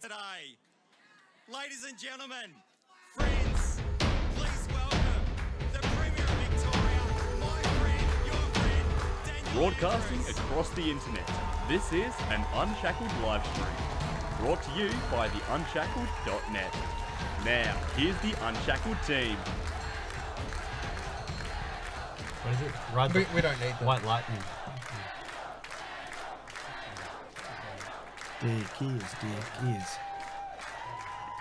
today. Ladies and gentlemen, friends, please welcome the Premier of Victoria, my friend, your friend, Daniel. Broadcasting across the internet, this is an Unshackled live stream, brought to you by the Unshackled.net. Now, here's the Unshackled team. What is it? We don't need that. White lightning. Dick is.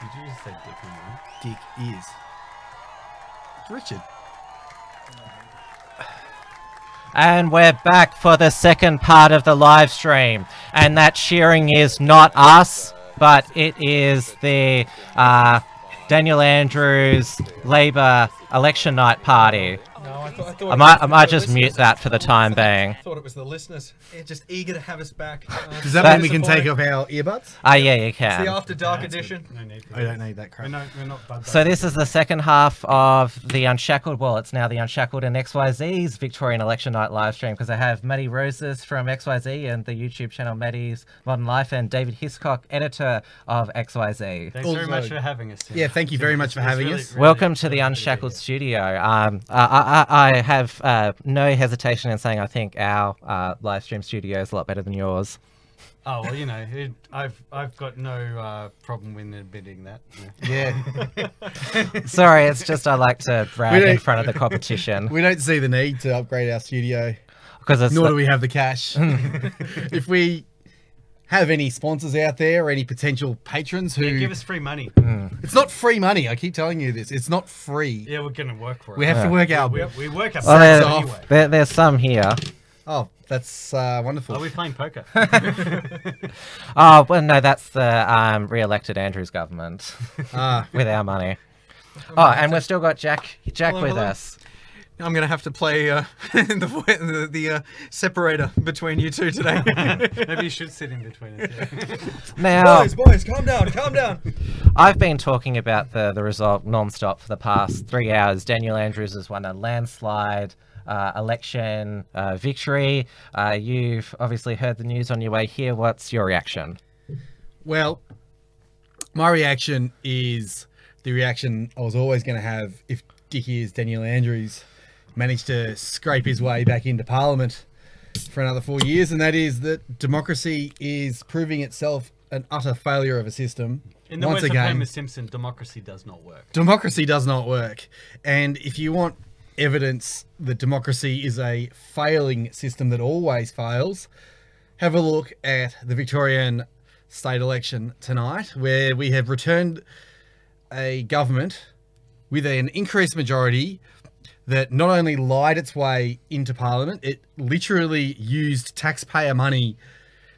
Did you just say dick in there? Dick is. Richard. And we're back for the second part of the live stream. And that cheering is not us, but it is the Daniel Andrews Labour election night party. No, I thought I might just mute that for the time being. I thought it was the listeners. They're just eager to have us back. Does that mean we can take off our earbuds? Yeah, you It's the can. After Dark edition. No need for I don't need that crap. We're not bud So this is the second half of the Unshackled, well, it's now the Unshackled and XYZ's Victorian election night live stream, because I have Maddie Roses from XYZ and the YouTube channel Maddie's Modern Life, and David Hiscock, editor of XYZ. Thanks very much for having us. Tim. Yeah, thank you very much for having really- us. really- Welcome to the Unshackled studio. I have no hesitation in saying I think our live stream studio is a lot better than yours. Oh well, you know, I've got no problem with admitting that. Yeah. Sorry, it's just I like to brag in don't- front of the competition. We don't see the need to upgrade our studio, Because it's nor do we have the cash. If we have any sponsors out there or any potential patrons who... Yeah, give us free money. It's not free money, I keep telling you this. It's not free. Yeah, we're gonna work for it. We have to work out... We work our well, butts off. anyway. there's some here. Oh, that's wonderful. Are we playing poker? Oh, well, no, that's the re-elected Andrews government Ah, with our money. Oh, and we've still got Jack Hello, with hello. us. I'm going to have to play the separator between you two today. Maybe you should sit in between us. Yeah. Now, boys, calm down. I've been talking about the result non-stop for the past 3 hours. Daniel Andrews has won a landslide election victory. You've obviously heard the news on your way here. What's your reaction? well, my reaction is the reaction I was always going to have if Dick is Daniel Andrews managed to scrape his way back into Parliament for another 4 years, and that is that democracy is proving itself an utter failure of a system. In the Once words again, of Homer Simpson, democracy does not work. democracy does not work. And if you want evidence that democracy is a failing system that always fails, have a look at the Victorian state election tonight, where we have returned a government with an increased majority that not only lied its way into Parliament, it literally used taxpayer money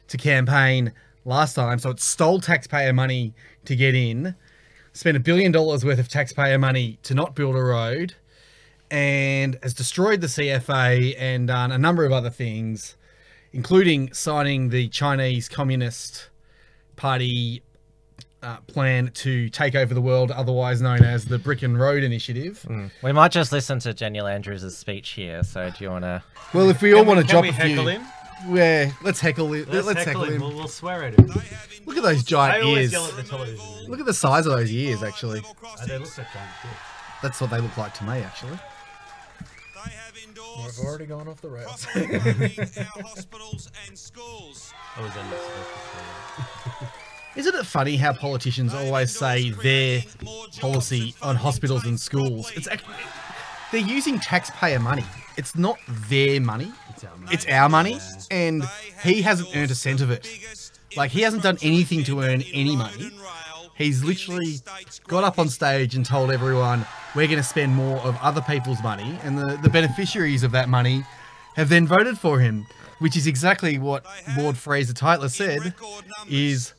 to campaign last time. So it stole taxpayer money to get in, spent $1 billion worth of taxpayer money to not build a road, and has destroyed the CFA and done a number of other things, including signing the Chinese Communist Party plan to take over the world, otherwise known as the Brick and Road Initiative. We might just listen to Daniel Andrews' speech here. So do you want to... Well, if we all want to drop we a heckle few... him? Yeah, let's heckle him. Let's heckle him. We'll swear at him. Look at those I giant always ears. yell at the television. Look at the size of those ears, actually. They look like giant dicks. That's what they look like to me, actually. They have endorsed We've already gone off the rails. properly funding our hospitals and schools. I was not supposed to say Isn't it funny how politicians always say their policy on hospitals and schools? It's actually, they're using taxpayer money. It's not their money. It's our money, and he hasn't earned a cent of it. Like, he hasn't done anything to earn any money. He's literally got up on stage and told everyone, we're going to spend more of other people's money, and the beneficiaries of that money have then voted for him, which is exactly what Lord Fraser Tytler said is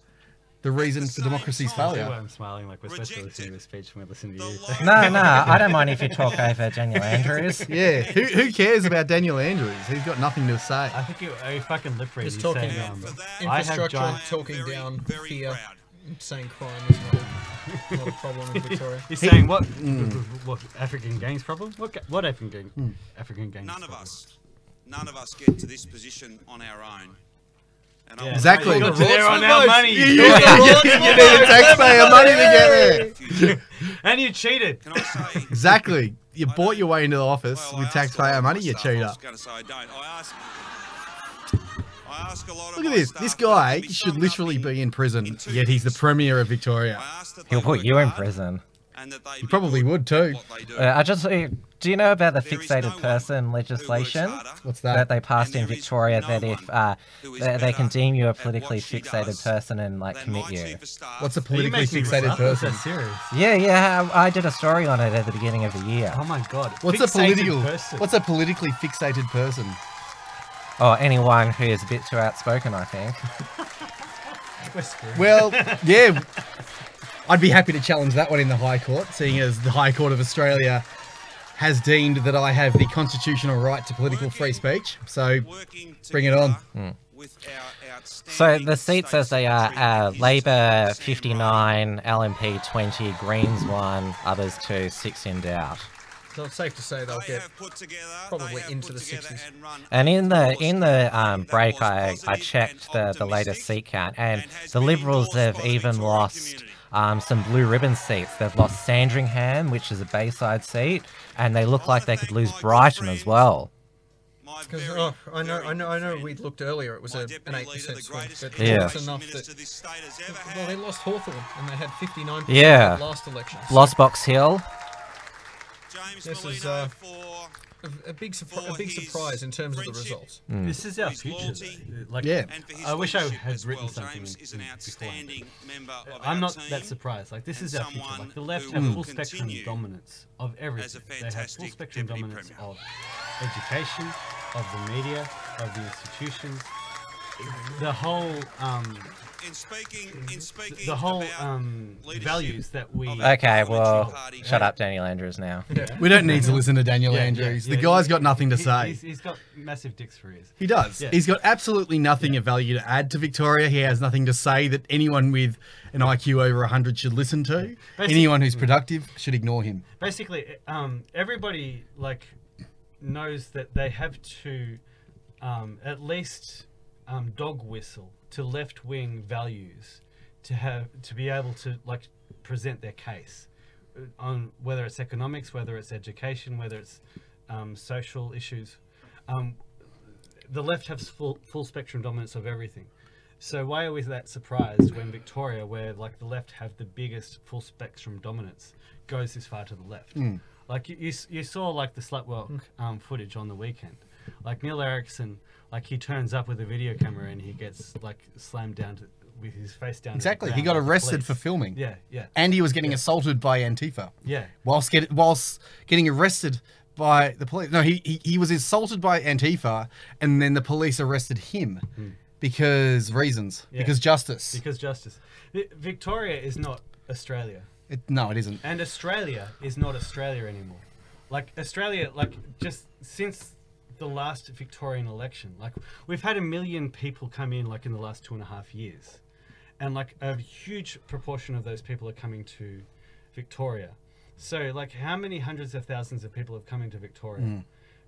the reason for democracy's that. failure. I'm smiling like we're supposed to listen to this speech when we listen to you. No, I don't mind if you talk over Daniel Andrews. Yeah, who cares about Daniel Andrews? He's got nothing to say. I think you fucking lip read. Just He's talking saying, I have infrastructure, giant... talking down fear, saying crime is not a problem in Victoria. He's saying what? What African gangs problem? What African gang? African gangs? None of problem? us get to this position on our own. And I Yeah. Exactly. You got to there on our money. You needed taxpayer money to get there. And you cheated. Can I say? Exactly. You bought your way into the office Well, I with asked a lot taxpayer of money, my you staff, I cheater. was going to say I don't. I ask a lot of Look at my this. staff This that guy can be should summed literally up be in prison, in two yet he's the things. Premier of Victoria. I ask that He'll they put work you in hard prison. and that they He be probably good would at too. what they do. I just do you know about the There is fixated no one person who works legislation harder What's that that? they passed in And there is Victoria no that if one who is they can better deem you a at politically what she fixated does person and like than commit my you? chief of staff. What's a Are you politically making this fixated up? Is that person? serious? Yeah, I did a story on it at the beginning of the year. Oh my god. What's a Fixated political? person. What's a politically fixated person? Or anyone who is a bit too outspoken, I think. We're screwed. Well, yeah, I'd be happy to challenge that one in the High Court, seeing as the High Court of Australia has deemed that I have the constitutional right to political free speech. So Working bring it on. together with our So outstanding the seats as they state are secretary, Labor Sam 59, LNP 20, Greens 1, others 2, 6 in doubt. So it's safe to say they'll They get have put together, probably they have into put the together 60s. and run And in a the that break, was I positive checked and the latest optimistic seat count, and has the been Liberals endorsed have by the even Victorian lost community. some blue ribbon seats. They've lost Sandringham, which is a Bayside seat, and they look like they could lose Brighton as well. My Because very, I very know. good We friend, looked earlier. It was my an deputy 8% leader, the swing, greatest but Yeah. it's education enough minister that. this state has ever Well, they had. lost Hawthorn and they had 59% Yeah. last election. So Lost Box Hill. James This is, Molino for a big for big his surprise in terms of the friendship. results. This is our his future. loyalty, though. Like, Yeah. and for his I wish I leadership had as written well. something James is an beforehand. outstanding member of I'm our not team. that surprised. Like, this and is our future. someone Like, the left who have will full spectrum continue dominance of everything. as a They have full fantastic spectrum deputy dominance premier. of education, of the media, of the institutions. The whole, In speaking the whole about leadership values that we. of Okay, well, party. shut up, Daniel Andrews now. We don't need to listen to Daniel Yeah, Andrews. yeah, The guy's yeah. got nothing to He- say. He's got massive dicks for ears. He does. Yeah. He's got absolutely nothing of value to add to Victoria. He has nothing to say that anyone with an IQ over 100 should listen to. Anyone who's productive should ignore him. Basically, everybody like knows that they have to at least dog whistle to left-wing values to be able to like present their case on whether it's economics, whether it's education, whether it's social issues. The left has full spectrum dominance of everything. So why are we that surprised when Victoria, where like the left have the biggest full spectrum dominance, goes this far to the left? Like you saw like the slutwalk footage on the weekend. Like Neil Erickson, like he turns up with a video camera and he gets like slammed down with his face down. to the Exactly. He ground got by the arrested police. for filming. Yeah, yeah, And he was getting assaulted by Antifa. yeah. Whilst getting arrested by the police. No, he was assaulted by Antifa, and then the police arrested him because reasons. Yeah. Because justice. Because justice. Victoria is not Australia. No, it isn't. And Australia is not Australia anymore. Like Australia, like just since the last Victorian election, like we've had 1 million people come in like in the last 2.5 years. And like a huge proportion of those people are coming to Victoria. So like how many hundreds of thousands of people have come into Victoria?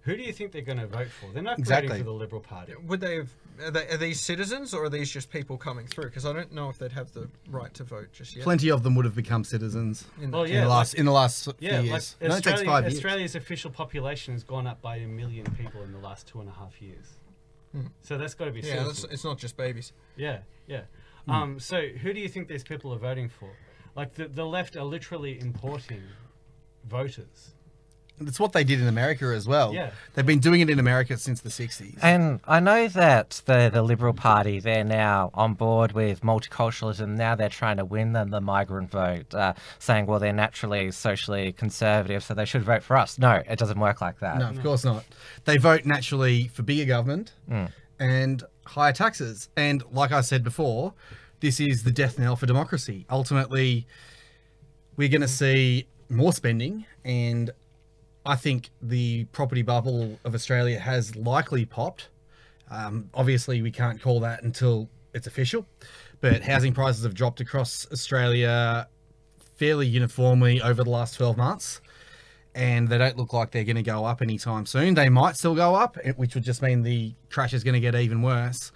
Who do you think they're going to vote for? They're not Exactly. voting for the Liberal Party. Would they have? Are these citizens or are these just people coming through? Because I don't know if they'd have the right to vote just yet. Plenty of them would have become citizens Well, in yeah, the last few Yeah, years. like No, it takes 5 years. Australia's official population has gone up by 1 million people in the last 2.5 years. So that's got to be Yeah, citizens. it's not just babies. Yeah, yeah. So who do you think these people are voting for? Like the left are literally importing voters. It's what they did in America as well. Yeah. They've been doing it in America since the 60s. And I know that the Liberal Party, they're now on board with multiculturalism. Now they're trying to win the migrant vote, saying, well, they're naturally socially conservative, so they should vote for us. No, it doesn't work like that. No, of course not. They vote naturally for bigger government and higher taxes. And like I said before, this is the death knell for democracy. Ultimately, we're going to see more spending, and I think the property bubble of Australia has likely popped. Obviously, we can't call that until it's official, but housing prices have dropped across Australia fairly uniformly over the last 12 months, and they don't look like they're going to go up anytime soon. They might still go up, which would just mean the crash is going to get even worse.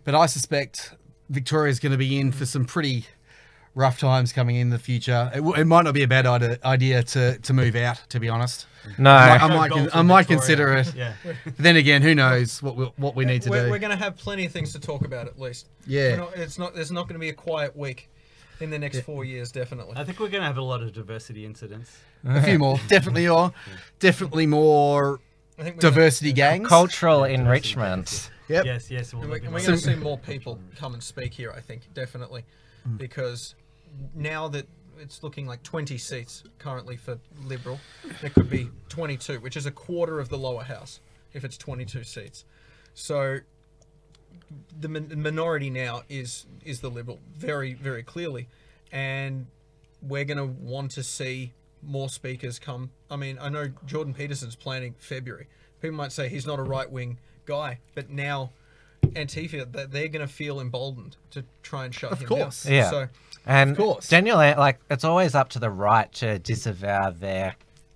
But I suspect Victoria's going to be in for some pretty rough times coming in the future. It might not be a bad idea to move out, to be honest. No. I might consider it. Yeah. But then again, who knows what we need to do. We're going to have plenty of things to talk about at least. Yeah. There's not going to be a quiet week in the next 4 years, definitely. I think we're going to have a lot of diversity incidents. A few more. Definitely more I think we're diversity gangs. Cultural enrichment. Yep. Yes. We're going to see more people come and speak here, I think, definitely. Because now that it's looking like 20 seats currently for Liberal, there could be 22, which is a quarter of the lower house if it's 22 seats. So the minority now is the Liberal, very, very clearly. And we're going to want to see more speakers come. I mean, I know Jordan Peterson's planning February. People might say he's not a right-wing guy, but now Antifa, they're going to feel emboldened to try and shut him down. Yeah. So, And Of course. genuinely, like, it's always up to the right to disavow their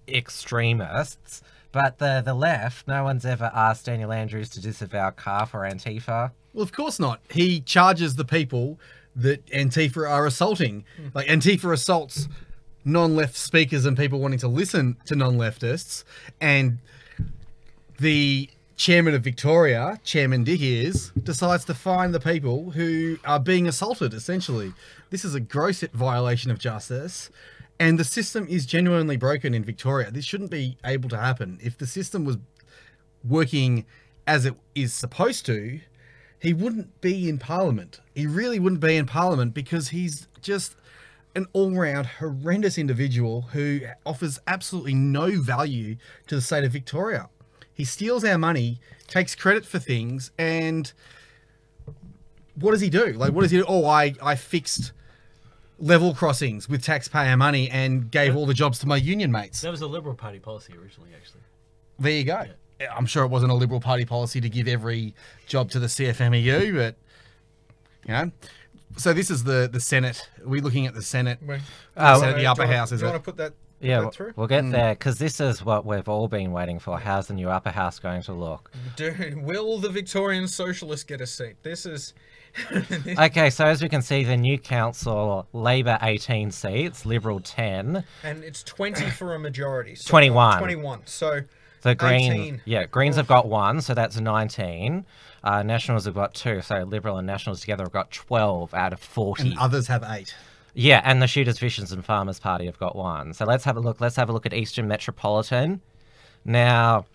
extremists, but the left, no one's ever asked Daniel Andrews to disavow CAF or Antifa. Well, of course not. He charges the people that Antifa are assaulting. Like, Antifa assaults non-left speakers and people wanting to listen to non-leftists. And the chairman of Victoria, Chairman Dick decides to fine the people who are being assaulted, essentially. This is a gross violation of justice. And the system is genuinely broken in Victoria. This shouldn't be able to happen. If the system was working as it is supposed to, he wouldn't be in Parliament. He really wouldn't be in Parliament because he's just an all-round horrendous individual who offers absolutely no value to the state of Victoria. He steals our money, takes credit for things, and what does he do? Like, what does he do? Oh, I fixed level crossings with taxpayer money and gave all the jobs to my union mates. That was a Liberal Party policy originally, actually. There you go. I'm sure it wasn't a Liberal Party policy to give every job to the CFMEU, but, you know. So this is the Senate. Are we looking at the Senate? The upper house, is do you it? want to put that Yeah, through? we'll get there, because this is what we've all been waiting for. How's the new upper house going to look? Dude, will the Victorian Socialists get a seat? This is... Okay, so as we can see, the new council, Labor 18 seats, Liberal 10. And it's 20 for a majority. So 21. 21. So The Green, 18. yeah, Greens have got 1, so that's 19. Nationals have got 2, so Liberal and Nationals together have got 12 out of 40. And others have 8. Yeah, and the Shooters, Visions and Farmers Party have got 1. So let's have a look. Let's have a look at Eastern Metropolitan. Now,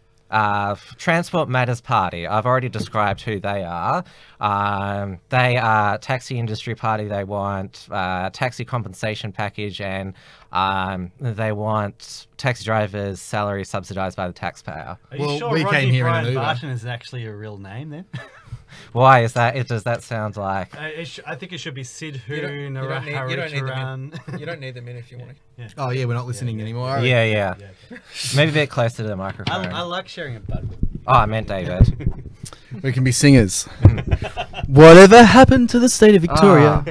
Transport Matters Party. I've already described who they are. They are taxi industry party. They want taxi compensation package, and they want taxi drivers' salary subsidised by the taxpayer. Are you Well, sure we Rodney came here in an Brian Uber. Barton is actually a real name then? Why is that? Does that sound like? I think it should be Sid You don't need them in. You don't need them in if you want to. Oh, yeah, we're not listening anymore. are we? Yeah. Maybe a bit closer to the microphone. I like sharing a bud. Oh, I meant David. We can be singers. Whatever happened to the state of Victoria?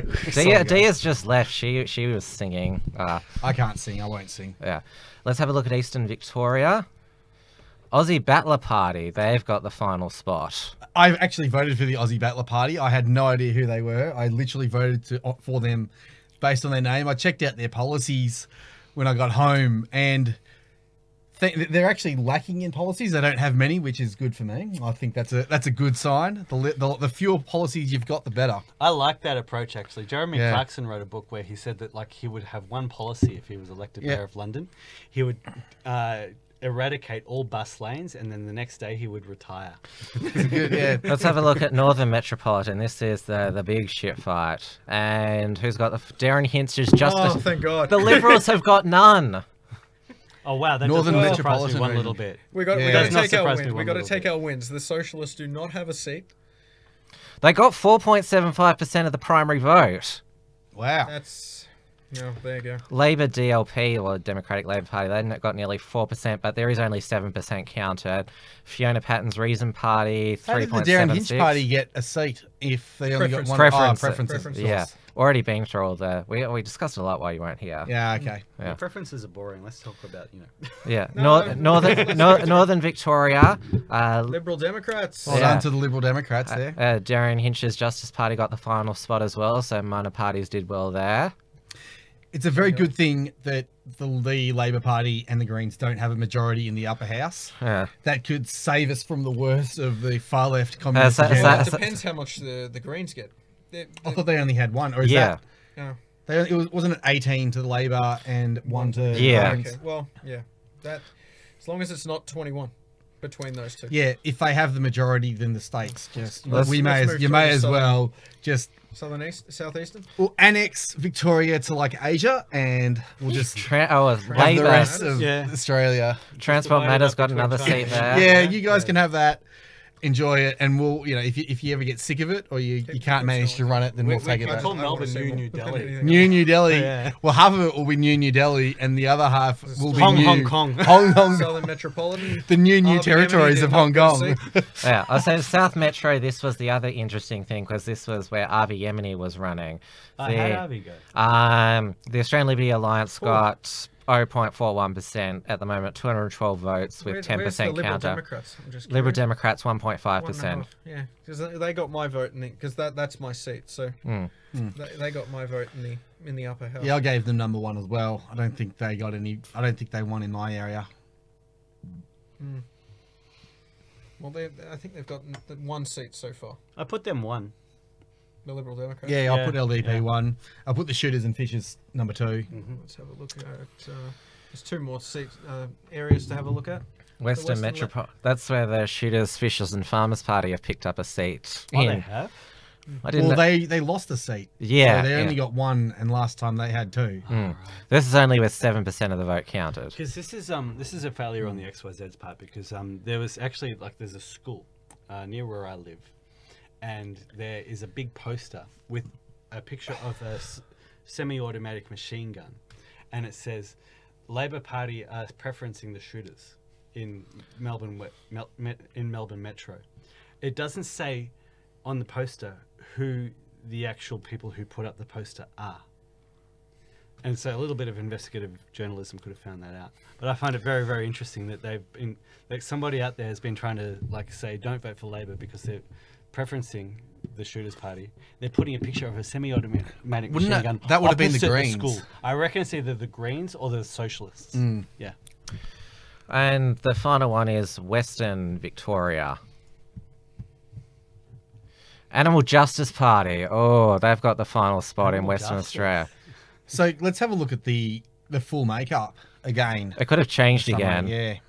Dia's just left. She was singing. I can't sing. I won't sing. Yeah. Let's have a look at Eastern Victoria. Aussie Battler Party. They've got the final spot. I actually voted for the Aussie Battler Party. I had no idea who they were. I literally voted for them based on their name. I checked out their policies when I got home, and they're actually lacking in policies. They don't have many, which is good for me. I think that's a good sign. The fewer policies you've got, the better. I like that approach, actually. Jeremy Yeah. Clarkson wrote a book where he said that like he would have one policy if he was elected mayor of London. He would eradicate all bus lanes, and then the next day he would retire. Good, yeah. Let's have a look at Northern Metropolitan. This is the big shit fight. And who's got the... Darren Hinch is just... Oh, thank God. The Liberals have got none. Oh wow, that Northern does surprise me Metropolitan one region. little bit. We got Yeah. to Does not take our surprise me wins. We one got to little take bit. our wins. The Socialists do not have a seat. They got 4.75% of the primary vote. Wow. That's Yeah, there you go. Labor DLP, or Democratic Labour Party, they got nearly 4%, but there is only 7% counted. Fiona Patton's Reason Party, 3.76. How did the Darren Hinch Party get a seat if they only got one? Preference. Preferences. Yeah, already been through all the... We discussed it a lot while you weren't here. Yeah, okay. Yeah. Preferences are boring. Let's talk about, Yeah, No, Northern Victoria. Liberal Democrats. Well Yeah. done to the Liberal Democrats there. Darren Hinch's Justice Party got the final spot as well, so minor parties did well there. It's a very good thing that the Labor Party and the Greens don't have a majority in the upper house. Yeah. That could save us from the worst of the far left communist so- agenda. It depends how much the Greens get. I thought they only had one, or is Yeah. that? Wasn't it 18 to the Labor and 1 to the Yeah. Greens? Okay. Well, yeah. That as long as it's not 21 between those two. Yeah, if they have the majority, then the states just Let's- you may move as to well just Southeastern. we'll annex Victoria to like Asia, and we'll just have the Labor. rest of Yeah. Australia. Transport Divided Matters up got between another China. seat there. Yeah, you guys can have that. Enjoy it, and we'll, if you ever get sick of it or you can't manage to run it, then we'll take it I back. call I wanna Melbourne see New more. Delhi. New Delhi. Yeah. Well, half of it will be New Delhi, and the other half will be Hong Kong. Hong Kong. Southern Metropolitan. The new RBM territories of did Hong not Kong. get a seat. Yeah, I said South Metro. This was the other interesting thing because this was where Avi Yemeni was running. How did Avi go? The Australian Liberty Alliance got 0.41% at the moment, 212 votes with Where's 10% the Liberal counter. Democrats? I'm just Liberal curious. Democrats 1.5%. 1.5. Yeah, because they got my vote, because that's my seat. So they got my vote in the upper house. Yeah, I gave them number 1 as well. I don't think they got any. I don't think they won in my area. Well, I think they've got one seat so far. I put them one. The Liberal Democrats. Yeah, I'll Yeah, put LDP yeah. 1. I'll put the Shooters and Fishers number 2. Let's have a look at. There's 2 more seats, areas to have a look at. Western Western Metropol. That's where the Shooters, Fishers, and Farmers Party have picked up a seat. Oh, they in. have? I didn't. Well, know- they lost a seat. Yeah, So they yeah. only got 1, and last time they had 2. This is only with 7% of the vote counted. Because this is a failure on the XYZ's part because there was actually there's a school near where I live, and there is a big poster with a picture of a semi-automatic machine gun, and it says Labor Party are preferencing the shooters in Melbourne Melbourne Metro. It doesn't say on the poster who the actual people who put up the poster are. And so a little bit of investigative journalism could have found that out. But I find it very, very interesting that somebody out there has been trying to say don't vote for Labor because they're preferencing the Shooters Party. They're putting a picture of a semi-automatic machine gun. that would have been the opposite Greens. school. I reckon it's either the Greens or the Socialists. Yeah. And the final one is Western Victoria. Animal Justice Party. Oh, they've got the final spot in Animal Western Justice. Australia. So let's have a look at the full makeup again. It could have changed Summary, again.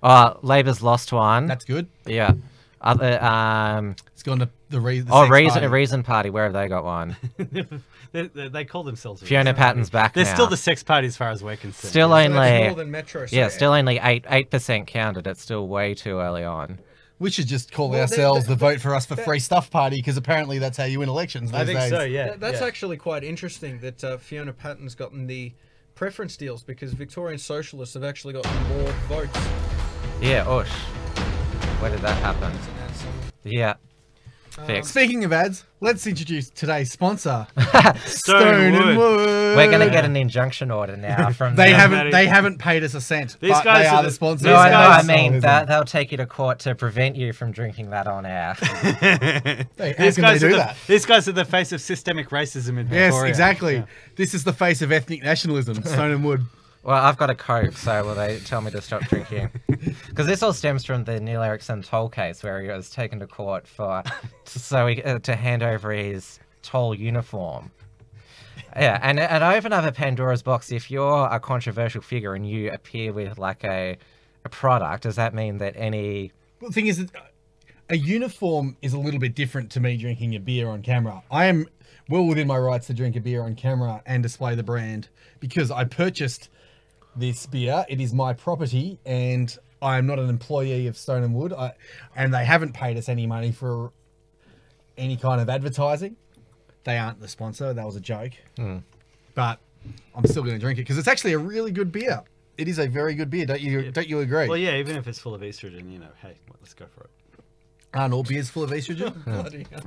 Yeah, Labor's lost one. that's good. Yeah. Other It's gone to the Sex Party. Reason Party. Where have they got one? They call themselves a Fiona Sex Patton's Party. back They're now. still the sex party as far as we're concerned. Still So only that's Northern Metro. So still only 8% counted. It's still way too early on. We should just call Well, ourselves the Vote for Us for Free Stuff Party because apparently that's how you win elections these I think days. so, yeah. That's yeah. actually quite interesting that Fiona Patton's gotten the preference deals because Victorian Socialists have actually got more votes. Yeah, Ush. Where did that happen? Yeah. Fixed. Speaking of ads, let's introduce today's sponsor, Stone and Wood. We're gonna get an injunction order now from They them. haven't paid us a cent. These but guys they are are the- the sponsors. No, I guys- mean they'll take you to court to prevent you from drinking that on air. Hey, how can they do that? These guys are the face of systemic racism in Victoria. Yes, exactly. Yeah. This is the face of ethnic nationalism. Stone and Wood. Well, I've got a Coke, so will they tell me to stop drinking? Because this all stems from the Neil Erickson toll case, where he was taken to court to hand over his toll uniform. Yeah, and I open up a Pandora's box. If you're a controversial figure and you appear with a product, does that mean that any... Well, the thing is, that a uniform is a little bit different to me drinking a beer on camera. I am well within my rights to drink a beer on camera and display the brand because I purchased this beer. It is my property and I am not an employee of Stone and Wood. And they haven't paid us any money for any kind of advertising. They aren't the sponsor. That was a joke. but I'm still going to drink it because it's actually a really good beer. It is a very good beer. Don't you agree? Well, yeah, even if it's full of estrogen, you know, hey, let's go for it. Aren't all beers full of estrogen?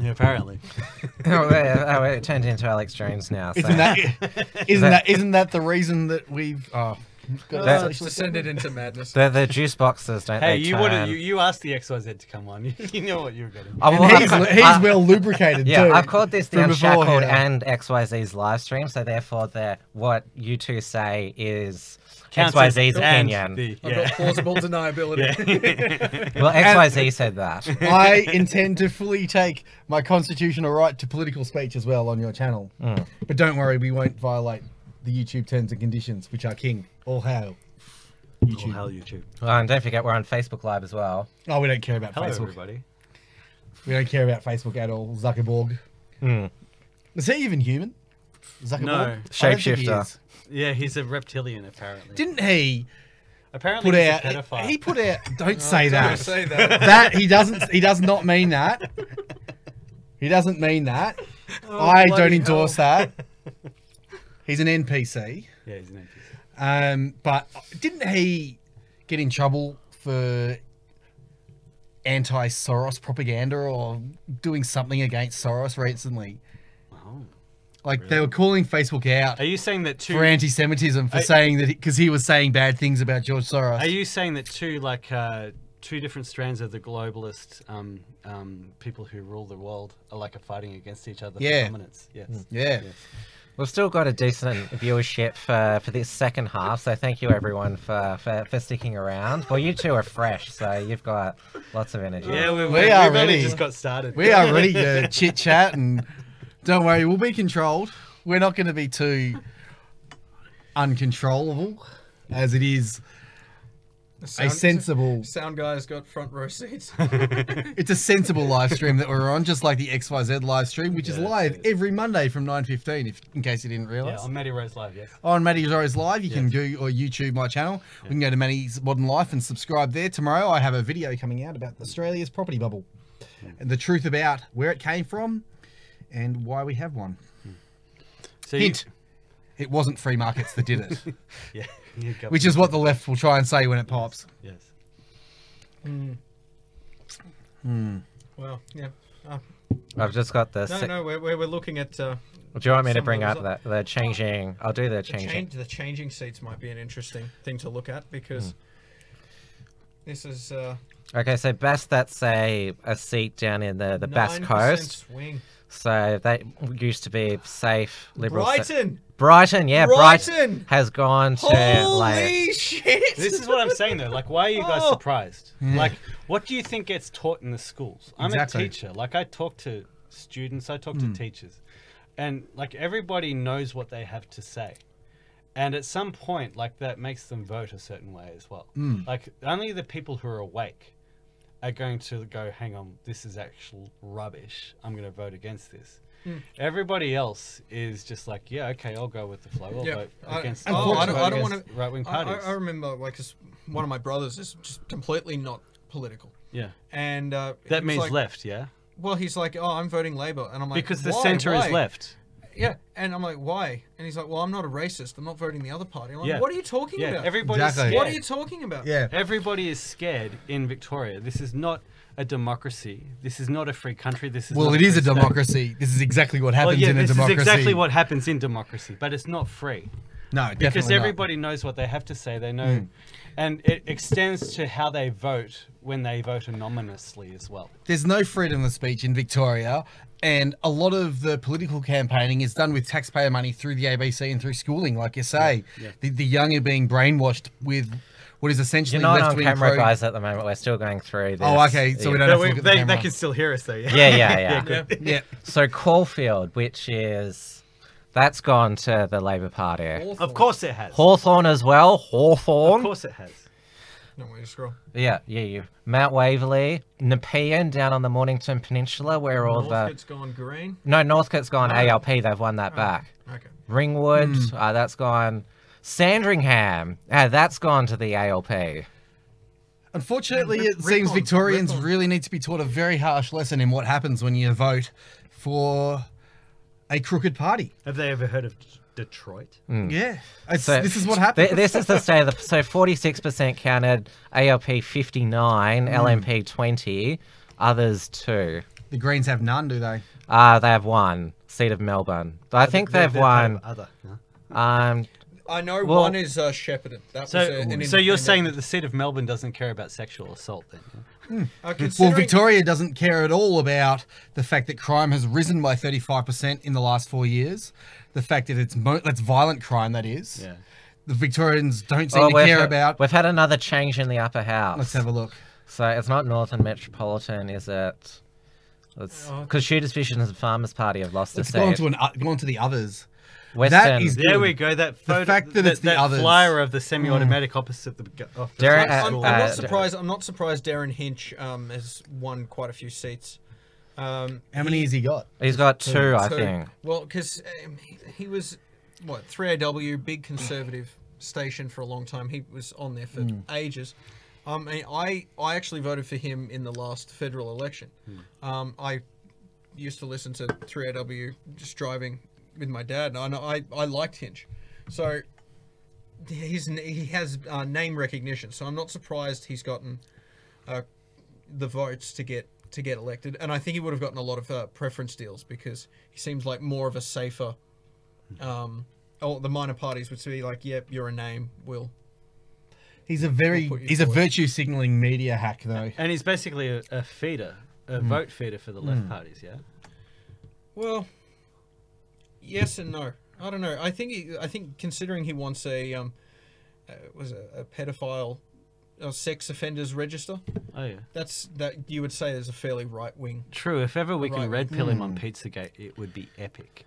Yeah, apparently. It turned into Alex Jones now. So. Isn't that the reason that we've It's descended into madness. The juice boxes, don't Hey, they? you asked the XYZ to come on. You know what you were getting. Oh, well, and he's well lubricated yeah, too. I've called this the from Unshackled beforehand. and XYZ's live stream, so therefore what you two say is Counts XYZ's as- and opinion. I've got plausible deniability. Well, XYZ said that. I intend to fully take my constitutional right to political speech as well on your channel. But don't worry, we won't violate the YouTube terms and conditions, which are king. All hail. YouTube. Hell, YouTube. Well, and don't forget we're on Facebook Live as well. Oh, we don't care about Hello, Facebook. everybody. We don't care about Facebook at all. Zuckerberg. Is he even human? Zuckerberg? No. I don't think he Shapeshifter. is. Yeah, he's a reptilian, apparently. Didn't he Apparently put he's out? a pedophile. He put out. Don't say Don't that. say that. That he doesn't. He does not mean that. He doesn't mean that. I don't bloody endorse that. He's an NPC. Yeah, he's an NPC. But didn't he get in trouble for anti-Soros propaganda or doing something against Soros recently? Oh. Like they were calling Facebook out Are you saying that for anti-Semitism for saying that because he was saying bad things about George Soros. Are you saying that two different strands of the globalist people who rule the world are fighting against each other Yeah. for dominance? Yes. Yeah. Yes. We've still got a decent viewership for this second half, so thank you everyone for sticking around. Well, you two are fresh, so you've got lots of energy. Yeah, we've We are only ready. just got started. We are ready to chit chat and don't worry, we'll be controlled. We're not going to be too uncontrollable as it is a sensible. Sound guy's got front row seats. It's a sensible live stream that we're on, just like the XYZ live stream, which is live every Monday from 9:15. In case you didn't Yeah, realise. on Matty Rose Live, yes. On Matty Rose Live, you can go or YouTube my channel. We can go to Matty's Modern Life and subscribe there. Tomorrow, I have a video coming out about Australia's property bubble and the truth about where it came from and why we have one. So Hint: it wasn't free markets that did it, Yeah. you got- which is what the left will try and say when it pops. Yes. Well, yeah. I've just got the. No, we're looking at. Do you want me to some bring of up those the changing? I'll do the changing. the changing seats might be an interesting thing to look at because this is Okay, so best that's a seat down in the Bass 9% Coast. swing. So that used to be safe liberal. Brighton. Brighton, yeah, Brighton! Brighton has gone to Holy shit! This is what I'm saying though. Why are you guys surprised? What do you think gets taught in the schools? I'm Exactly. a teacher. I talk to students, I talk to teachers, and everybody knows what they have to say. And at some point, that makes them vote a certain way as well. Only the people who are awake are going to go, hang on, this is actual rubbish. I'm going to vote against this. Everybody else is just yeah, okay, I'll go with the flow. I'll vote against. I don't want to. right-wing parties. I remember, 'cause one of my brothers is just completely not political, Yeah, and that means left. Yeah, Well, he's like, oh, I'm voting Labour, and I'm like, because the why? centre is Why? left. Yeah, and I'm like, why? And he's like, well, I'm not a racist. I'm not voting the other party. I'm like, Yeah. what are you talking Yeah, about? everybody's Exactly. scared. What are you talking about? Yeah. Everybody is scared in Victoria. This is not a democracy. This is not a free country. This is Well, not it is a free state. democracy. This is exactly what happens Well, yeah, in a this democracy. is exactly what happens in democracy, but it's not free. No, definitely Because not. everybody knows what they have to say. They know, and it extends to how they vote when they vote anonymously as well. There's no freedom of speech in Victoria, and a lot of the political campaigning is done with taxpayer money through the ABC and through schooling, like you say. Yeah. The young are being brainwashed with what is essentially You're not on left-wing camera, pro- guys, at the moment. We're still going through this. Oh, okay, so we don't have to look at the They camera. can still hear us though. Yeah. Yeah. Yeah. So Caulfield, that's gone to the Labor Party. Of course it has. Hawthorne as well. Of Hawthorne. course it has. No, we scroll. Yeah. Mount Waverley, Nepean down on the Mornington Peninsula, where all the Northcote's gone green. Northcote's gone ALP. They've won that back. Okay. Ringwood, that's gone. Sandringham, that's gone to the ALP. Unfortunately, And it seems Rickon- Victorians Rickon. really need to be taught a very harsh lesson in what happens when you vote for a crooked party. Have they ever heard of Detroit. Yeah. So This is what happened. This is the state of the... So 46% counted, ALP 59, LNP 20, others 2. The Greens have none, do they? They have 1, seat of Melbourne. I think they've won... Other. No? I know Well- one is Shepparton. That was an So you're independent. saying that the seat of Melbourne doesn't care about sexual assault then? Yeah? Well, Considering- Victoria doesn't care at all about the fact that crime has risen by 35% in the last 4 years. The fact that that's violent crime, that is. Yeah. The Victorians don't seem Well, to we've care had- about... We've had another change in the upper house. Let's have a look. So it's not Northern Metropolitan, is it? Because Shooters Vision and the Farmers Party have lost a Let's seat. go on to the others. Western, That is There good. we go. That photo, fact that it's the that others. flyer of the semi-automatic opposite the. Of the Darren- front I'm door. not surprised. I'm not surprised. Darren Hinch has won quite a few seats. How many has he got? He's got 2, I So- think. Well, because he was 3AW, big conservative station for a long time. He was on there for ages. And I actually voted for him in the last federal election. I used to listen to 3AW just driving with my dad, and I liked Hinch. So he has name recognition. So I'm not surprised he's gotten the votes to get elected, and I think he would have gotten a lot of preference deals because he seems like more of a safer. The minor parties would be like, "Yep, you're a name. He's a We'll put you he's a forward. virtue signaling media hack, though. And he's basically a feeder, a vote feeder for the left parties. Yeah. Well, yes and no. I don't know. I think considering he wants a pedophile, sex offenders register. Oh yeah. That you would say is a fairly right wing. True. If ever we Right. can red pill him on Pizzagate, it would be epic.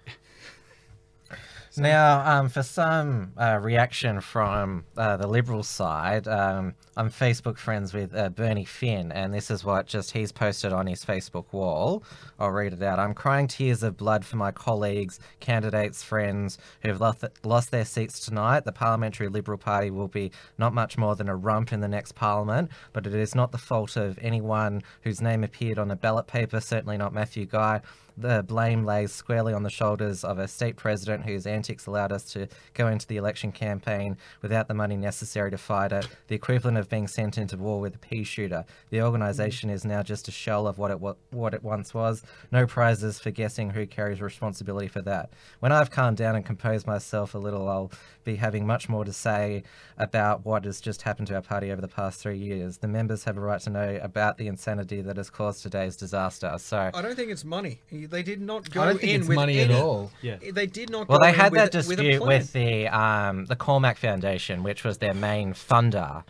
Now, for some reaction from the Liberal side, I'm Facebook friends with Bernie Finn, and this is what he's posted on his Facebook wall. I'll read it out. I'm crying tears of blood for my colleagues, candidates, friends who have lost their seats tonight. The Parliamentary Liberal Party will be not much more than a rump in the next Parliament, but it is not the fault of anyone whose name appeared on a ballot paper, certainly not Matthew Guy. The blame lays squarely on the shoulders of a state president whose antics allowed us to go into the election campaign without the money necessary to fight it, the equivalent of being sent into war with a pea shooter. The organisation is now just a shell of what it once was. No prizes for guessing who carries responsibility for that. When I've calmed down and composed myself a little, I'll be having much more to say about what has just happened to our party over the past 3 years. The members have a right to know about the insanity that has caused today's disaster. So I don't think it's money. They did not go I don't think in it's with money any, at all. Yeah. They did not. well, go they in had that with a dispute plan. with the Cormac Foundation, which was their main funder,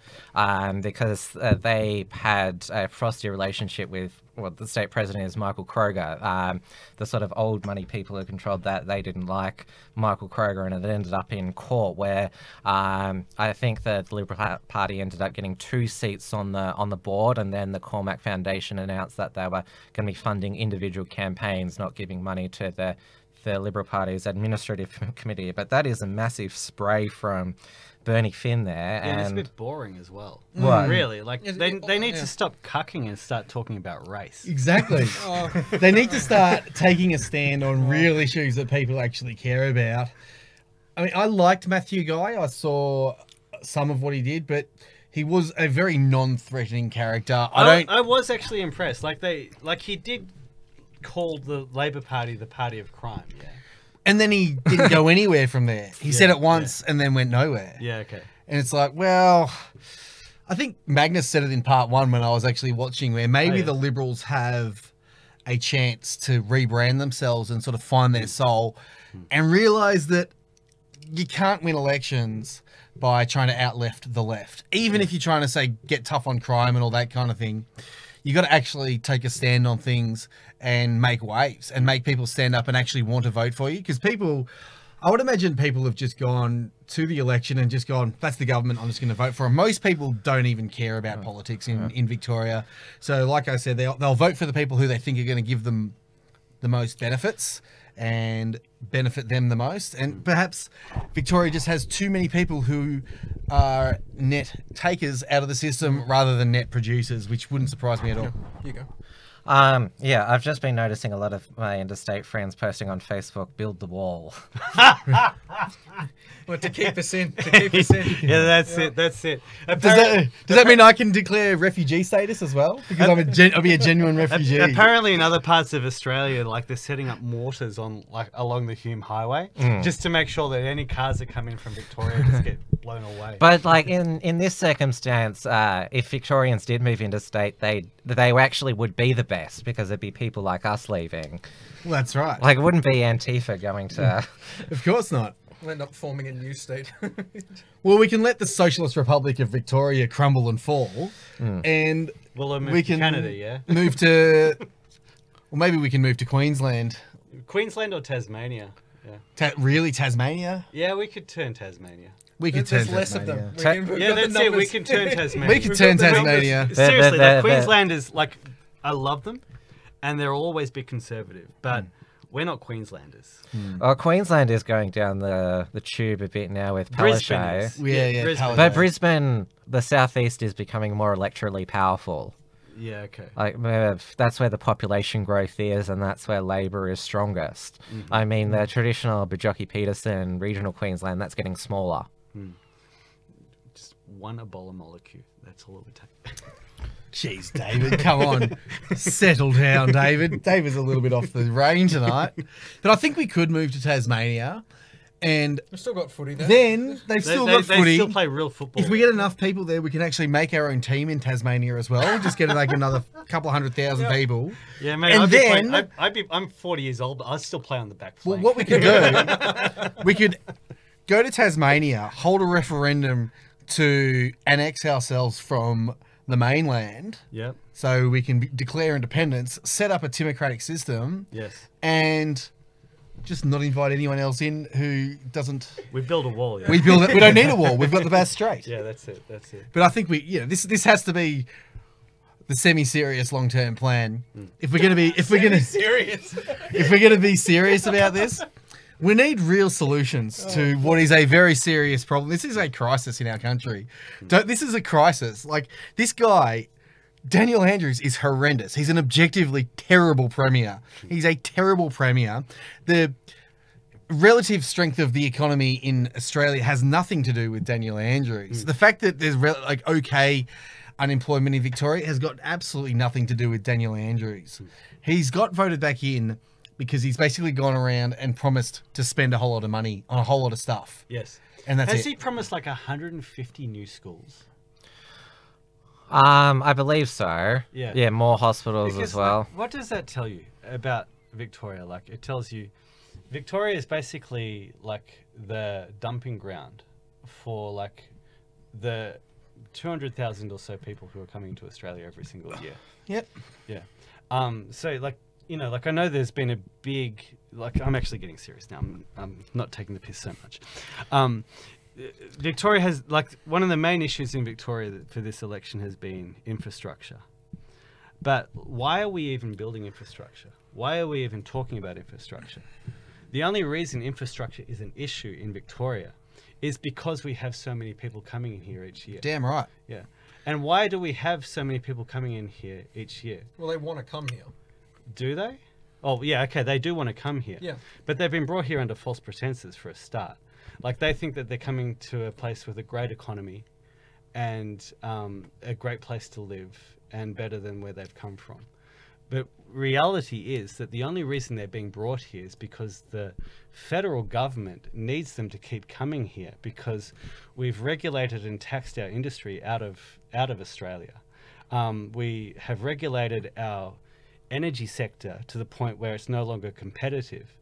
because they had a frosty relationship with the state president is Michael Kroger. The sort of old money people who controlled that, they didn't like Michael Kroger, and it ended up in court where I think the Liberal Party ended up getting 2 seats on the board, and then the Cormac Foundation announced that they were going to be funding individual campaigns, not giving money to the Liberal Party's administrative committee. But that is a massive spray from Bernie Finn there. Yeah, and it's a bit boring as well. What? Really? Like Is they it- need yeah. to stop cucking and start talking about race. Exactly. They need to start taking a stand on real issues that people actually care about. I mean, I liked Matthew Guy. I saw some of what he did, but he was a very non-threatening character. I was actually impressed. He did call the Labor Party the party of crime. Yeah. And then he didn't go anywhere from there. He said it once and then went nowhere. Yeah. Okay. And it's like, well, I think Magnus said it in part 1 when I was actually watching, where maybe yeah. the Liberals have a chance to rebrand themselves and sort of find their soul and realise that you can't win elections by trying to outleft the left. Even if you're trying to say get tough on crime and all that kind of thing, you got to actually take a stand on things and make waves and make people stand up and actually want to vote for you. Because I would imagine people have just gone to the election and just gone, that's the government, I'm just going to vote for them. Most people don't even care about politics in Victoria. So like I said, they'll vote for the people who they think are going to give them the most benefits and benefit them the most. And perhaps Victoria just has too many people who are net takers out of the system rather than net producers, which wouldn't surprise me at all. Here you go. Yeah, I've just been noticing a lot of my interstate friends posting on Facebook, build the wall. Well, to keep us in. To keep us in. Yeah, that's it. That's it. Does that mean I can declare refugee status as well? Because I'll be a genuine refugee. Apparently, in other parts of Australia, like they're setting up mortars on like along the Hume Highway, just to make sure that any cars that come in from Victoria just get blown away. But like in this circumstance, if Victorians did move interstate, they actually would be the best because there'd be people like us leaving. Well, that's right. Like it wouldn't be Antifa going to. Of course not. We'll end up forming a new state. Well, we can let the Socialist Republic of Victoria crumble and fall, and We'll move we to can Canada, yeah? move to. Well, maybe we can move to Queensland. Queensland or Tasmania? Yeah. Really, Tasmania? Yeah, we could turn Tasmania. We could turn There's less of Tasmania. them. We've Yeah, got the that's it. We numbers. can turn Tasmania. We could turn Tasmania. Seriously, They're- like Queenslanders, like, I love them, and they'll always be conservative, but we're not Queenslanders. Well, Queensland is going down the tube a bit now with Brisbane Palaszczuk. is. Yeah, Brisbane. Palaszczuk. But Brisbane, the southeast, is becoming more electorally powerful. Yeah, okay. Like that's where the population growth is, and that's where Labor is strongest. I mean, the traditional Bajocki-Peterson regional Queensland, that's getting smaller. Just one Ebola molecule. That's all it would take. Jeez, David, come on. Settle down, David. David's a little bit off the range tonight. But I think we could move to Tasmania, and We've still got footy there. then they've still got they footy. still play real football. If we get enough people there, we can actually make our own team in Tasmania as well. Just get like another couple 100,000 people. Yeah, mate. And I'd be then- playing, I'm 40 years old, but I still play on the back Well, flank. what we could do, we could go to Tasmania, hold a referendum to annex ourselves from the mainland, Yep. so we can declare independence, set up a democratic system, Yes. and just not invite anyone else in who doesn't. We build a wall. Yeah. We build it. We don't need a wall. We've got the Bass Strait. Yeah, that's it. That's it. But I think this has to be the semi-serious long-term plan. If we're gonna be Serious. if we're gonna be serious about this, we need real solutions to what is a very serious problem. This is a crisis in our country. This is a crisis. Like this guy, Daniel Andrews, is horrendous. He's an objectively terrible premier. He's a terrible premier. The relative strength of the economy in Australia has nothing to do with Daniel Andrews. The fact that there's okay unemployment in Victoria has got absolutely nothing to do with Daniel Andrews. He's got voted back in because he's basically gone around and promised to spend a whole lot of money on a whole lot of stuff. Yes. And that's Has it. he promised like 150 new schools? I believe so. Yeah. Yeah, more hospitals Because, as well. like, what does that tell you about Victoria? Like, it tells you Victoria is basically like the dumping ground for like the 200,000 or so people who are coming to Australia every single year. Yep. Yeah. So like, you know, like I know there's been a big, like I'm actually getting serious now. I'm not taking the piss so much. Victoria has, like, one of the main issues in Victoria for this election has been infrastructure. But why are we even building infrastructure? Why are we even talking about infrastructure? The only reason infrastructure is an issue in Victoria is because we have so many people coming in here each year. Damn right. Yeah. And why do we have so many people coming in here each year? Well, they want to come here. Do they? Oh, yeah, okay, they do want to come here. Yeah. But they've been brought here under false pretenses for a start. Like, they think that they're coming to a place with a great economy and a great place to live and better than where they've come from. But reality is that the only reason they're being brought here is because the federal government needs them to keep coming here because we've regulated and taxed our industry out of Australia. We have regulated our energy sector to the point where it's no longer competitive.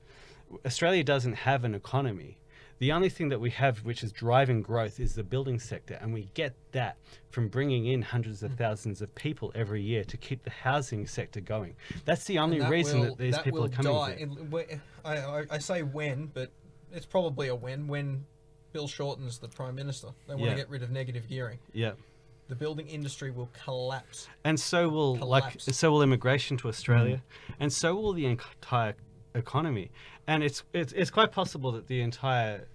Australia doesn't have an economy. The only thing that we have which is driving growth is the building sector, and we get that from bringing in hundreds of thousands of people every year to keep the housing sector going. That's the only reason that these people are coming here. I say when, but it's probably a when Bill Shorten's the Prime Minister. They want to get rid of negative gearing. Yeah. The building industry will collapse. And so will Collapse. immigration to Australia, and so will the entire economy. And it's quite possible that the entire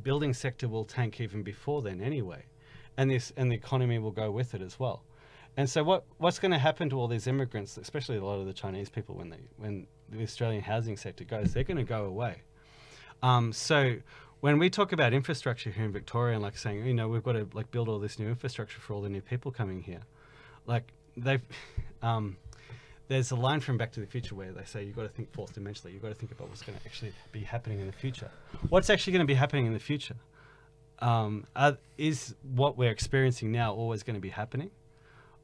building sector will tank even before then anyway, and the economy will go with it as well. And so what's going to happen to all these immigrants, especially a lot of the Chinese people, when the Australian housing sector goes, they're going to go away. So when we talk about infrastructure here in Victoria, and like saying, we've got to like build all this new infrastructure for all the new people coming here, like there's a line from Back to the Future where they say you've got to think fourth dimensionally. You've got to think about what's going to actually be happening in the future. What's actually going to be happening in the future? Is what we're experiencing now always going to be happening?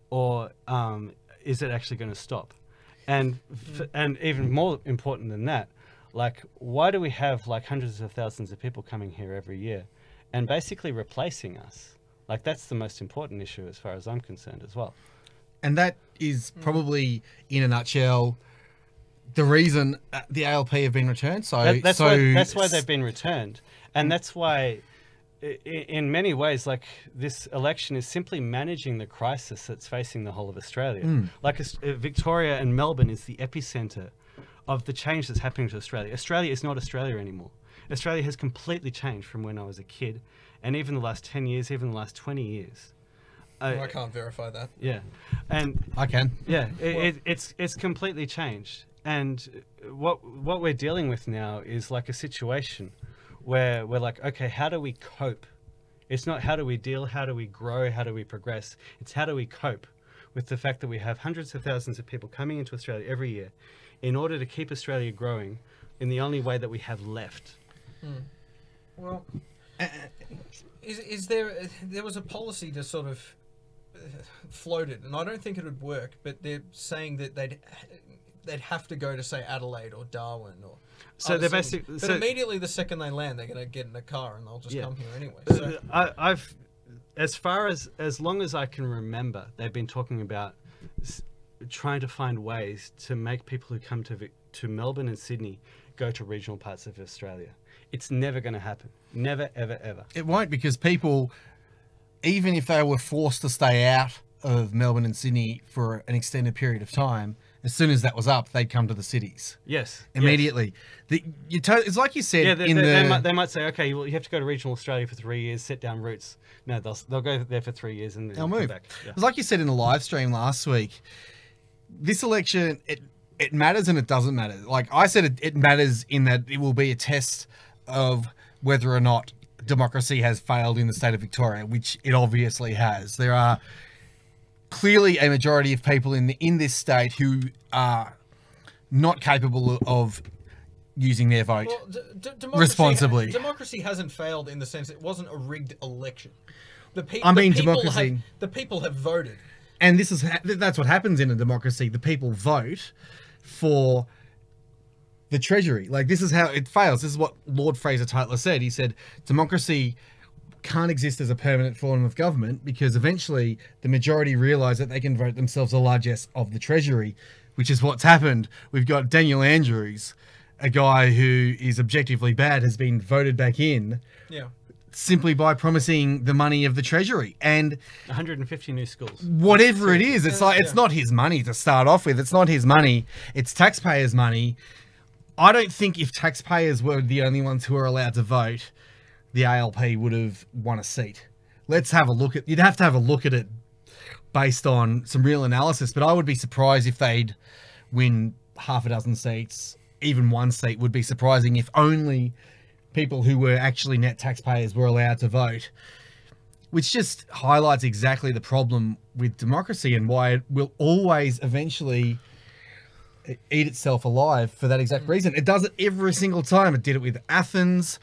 Or is it actually going to stop? And even more important than that, like, why do we have like hundreds of thousands of people coming here every year and basically replacing us? Like, that's the most important issue as far as I'm concerned as well. And that is probably, in a nutshell, the reason the ALP have been returned. That's why they've been returned. And that's why, in many ways, like, this election is simply managing the crisis that's facing the whole of Australia. Like, Victoria and Melbourne is the epicenter of the change that's happening to Australia. Australia is not Australia anymore. Australia has completely changed from when I was a kid, and even the last 10 years, even the last 20 years. I can't verify that. Yeah, and I can. Yeah, it's completely changed, and what we're dealing with now is like a situation where we're like, okay, how do we cope? It's not how do we deal, how do we grow, how do we progress? It's how do we cope with the fact that we have hundreds of thousands of people coming into Australia every year in order to keep Australia growing in the only way that we have left. Well, is there was a policy to sort of floated, and I don't think it would work, but they're saying that they'd have to go to, say, Adelaide or Darwin or so they're basically, but immediately the second they land, they're going to get in a car and they'll just come here anyway. So I've, as long as I can remember, they've been talking about trying to find ways to make people who come to Melbourne and Sydney go to regional parts of Australia. It's never going to happen. Never, ever, ever. It won't, because people, even if they were forced to stay out of Melbourne and Sydney for an extended period of time, as soon as that was up, they'd come to the cities. Yes. Immediately. It's like you said. They might say, okay, well, you have to go to regional Australia for 3 years, set down roots. No, they'll go there for 3 years and then they'll come move. back. Yeah. It's like you said in the live stream last week. This election, it matters and it doesn't matter. Like I said, it matters in that it will be a test of whether or not democracy has failed in the state of Victoria, which it obviously has. There are clearly a majority of people in this state who are not capable of using their vote responsibly. Democracy hasn't failed in the sense it wasn't a rigged election. The people have voted. And that's what happens in a democracy. The people vote for the Treasury. Like, this is how it fails. This is what Lord Fraser Tytler said. He said, democracy can't exist as a permanent form of government because eventually the majority realise that they can vote themselves the largesse of the Treasury, which is what's happened. We've got Daniel Andrews, a guy who is objectively bad, has been voted back in. Yeah. Simply by promising the money of the Treasury and 150 new schools. Whatever it is, it's like it's not his money to start off with. It's not his money. It's taxpayers' money. I don't think if taxpayers were the only ones who are allowed to vote, the ALP would have won a seat. Let's have a look at. You'd have to have a look at it based on some real analysis. But I would be surprised if they'd win half a dozen seats. Even one seat would be surprising if only people who were actually net taxpayers were allowed to vote, which just highlights exactly the problem with democracy and why it will always eventually eat itself alive for that exact reason. It does it every single time. It did it with Athens.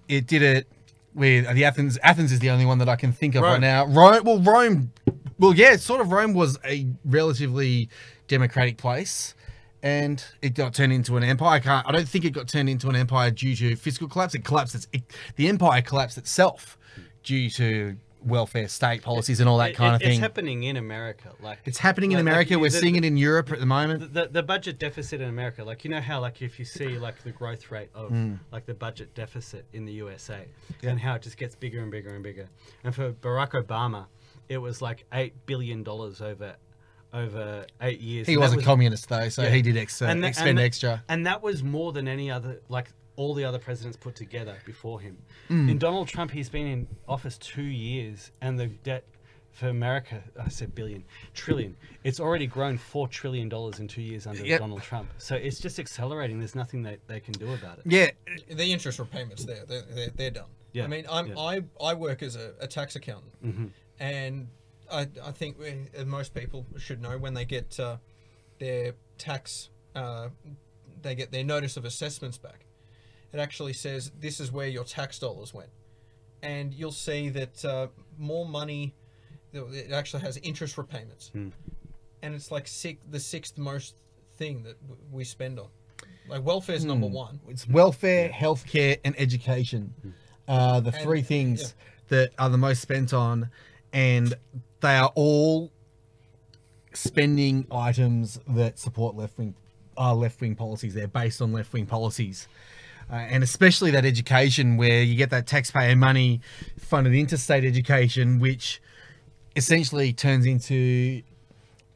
It did it with the Athens. Athens is the only one that I can think of right now. Rome was a relatively democratic place. And it got turned into an empire. I don't think it got turned into an empire due to fiscal collapse. It collapsed. The empire collapsed itself due to welfare state policies and all that kind of thing. It's happening in America. It's happening in America. We're seeing it in Europe at the moment. The budget deficit in America, like, you know how, like, if you see like the growth rate of like the budget deficit in the USA and how it just gets bigger and bigger and bigger. And for Barack Obama, it was like $8 billion over 8 years. He wasn't communist though, so he did expend extra. And that was more than any other, like all the other presidents put together before him. In Donald Trump, he's been in office 2 years, and the debt for America, I said billion, trillion. It's already grown $4 trillion in 2 years under Yep. Donald Trump. So it's just accelerating. There's nothing that they can do about it. Yeah, The interest repayments there, they're done. Yeah, I mean, I work as a tax accountant, and I think most people should know when they get their tax, they get their notice of assessments back. It actually says this is where your tax dollars went, and you'll see that more money. It actually has interest repayments, and it's like the sixth most thing that we spend on. Like welfare is number one. It's welfare, healthcare, and education. The three things that are the most spent on, and they are all spending items that support left-wing policies. They're based on left-wing policies. And especially that education, where you get that taxpayer money funded interstate education, which essentially turns into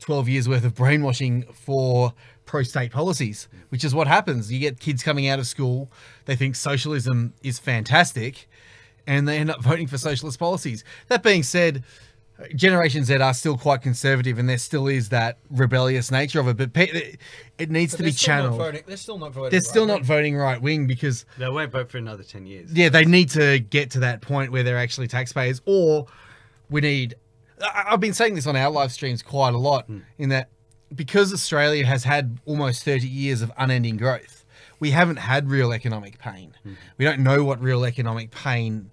12 years worth of brainwashing for pro-state policies, which is what happens. You get kids coming out of school, they think socialism is fantastic, and they end up voting for socialist policies. That being said, Generation Z are still quite conservative, and there still is that rebellious nature of it, but it needs to be channeled. They're still not voting. They're still not voting right wing because They won't vote for another 10 years. yeah, they need to get to that point where they're actually taxpayers, or we need. I've been saying this on our live streams quite a lot, in that because Australia has had almost 30 years of unending growth, we haven't had real economic pain. We don't know what real economic pain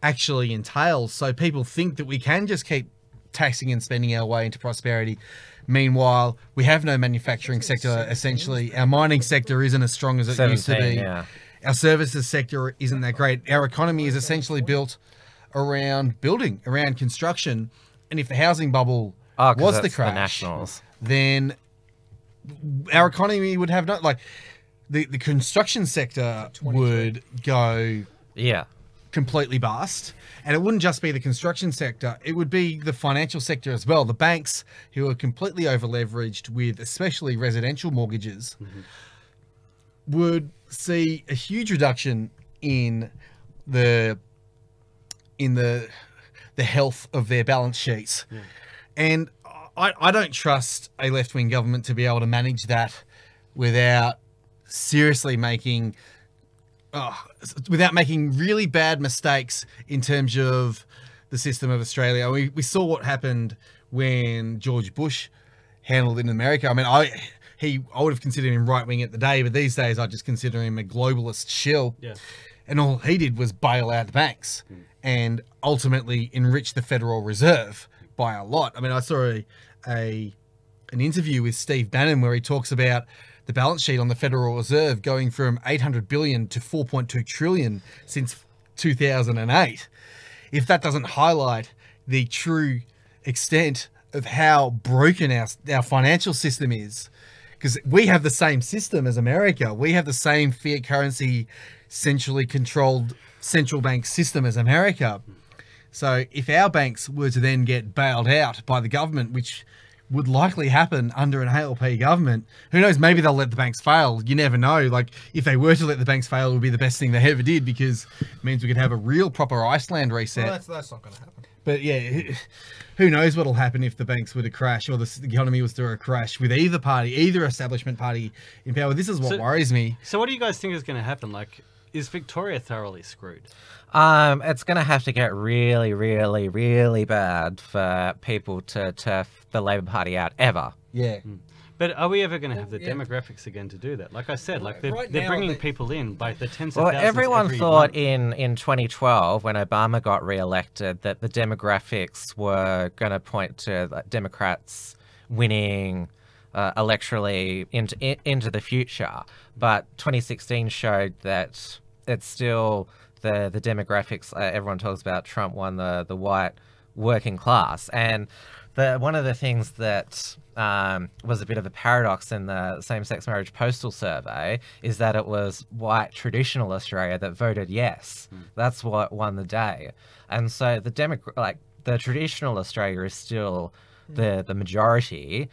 actually entails. So people think that we can just keep taxing and spending our way into prosperity. Meanwhile, we have no manufacturing sector, essentially. Our mining sector isn't as strong as it used to be. Yeah. Our services sector isn't that great. Our economy is essentially built around building, around construction. And if the housing bubble was the it's crash, Nationals. then our economy would have no, like, the construction sector would go Yeah. completely bust. And it wouldn't just be the construction sector, it would be the financial sector as well. The banks, who are completely over leveraged with especially residential mortgages, would see a huge reduction in the health of their balance sheets. And I don't trust a left-wing government to be able to manage that without seriously making really bad mistakes in terms of the system of Australia. We saw what happened when George Bush handled it in America. I mean, I would have considered him right-wing at the day, but these days I just consider him a globalist shill. Yeah. And all he did was bail out the banks and ultimately enrich the Federal Reserve by a lot. I mean, I saw an interview with Steve Bannon where he talks about the balance sheet on the Federal Reserve going from 800 billion to 4.2 trillion since 2008. If that doesn't highlight the true extent of how broken our financial system is, because we have the same system as America. We have the same fiat currency, centrally controlled central bank system as America. So if our banks were to then get bailed out by the government, which would likely happen under an ALP government, who knows, maybe they'll let the banks fail. You never know. Like, if they were to let the banks fail, it would be the best thing they ever did, because it means we could have a real proper Iceland reset. Well, that's not going to happen. But yeah, who knows what'll happen if the banks were to crash, or the economy was to crash with either party, either establishment party in power. This is what worries me. So what do you guys think is going to happen? Like, is Victoria thoroughly screwed? It's going to have to get really, really, really bad for people to turf the Labor Party out ever. Yeah. But are we ever going to have the demographics again to do that? Like I said, like they're Right now, bringing they- people in by the tens of Well, thousands. everyone every thought month. in 2012, when Obama got re-elected, that the demographics were going to point to Democrats winning electorally into the future. But 2016 showed that it's still the demographics. Everyone talks about Trump won the white working class, and one of the things that was a bit of a paradox in the same-sex marriage postal survey is that it was white traditional Australia that voted yes. That's what won the day. And so the traditional Australia is still the majority.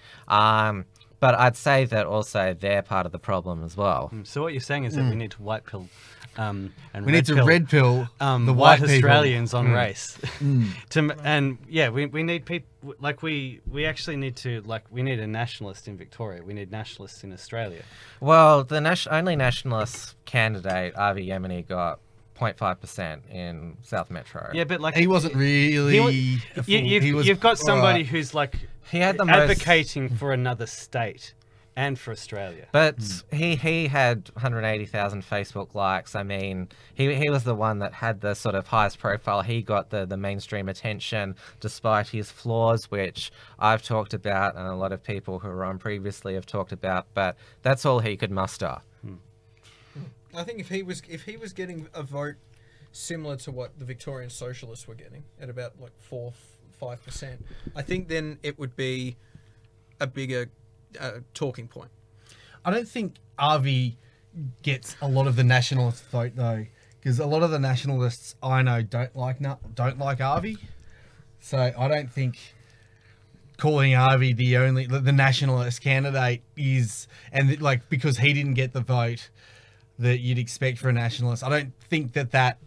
But I'd say that also they're part of the problem as well. So what you're saying is that we need to white pill, and We need to red pill the white white people. Australians on race. And yeah, we need people like we actually need to we need a nationalist in Victoria. We need nationalists in Australia. Well, the only nationalist candidate, Avi Yemeni, got 0.5% in South Metro. Yeah, but like He wasn't really. you've got somebody who's like He had the most- advocating for another state and for Australia. But he had 180,000 Facebook likes. I mean, he was the one that had the sort of highest profile. He got the mainstream attention despite his flaws, which I've talked about and a lot of people who were on previously have talked about. But that's all he could muster. I think if he was getting a vote similar to what the Victorian Socialists were getting at about like 4-5%, I think then it would be a bigger talking point. I don't think Avi gets a lot of the nationalist vote though, because a lot of the nationalists I know don't like Avi. So I don't think calling Avi the nationalist candidate is, and like because he didn't get the vote that you'd expect for a nationalist. I don't think that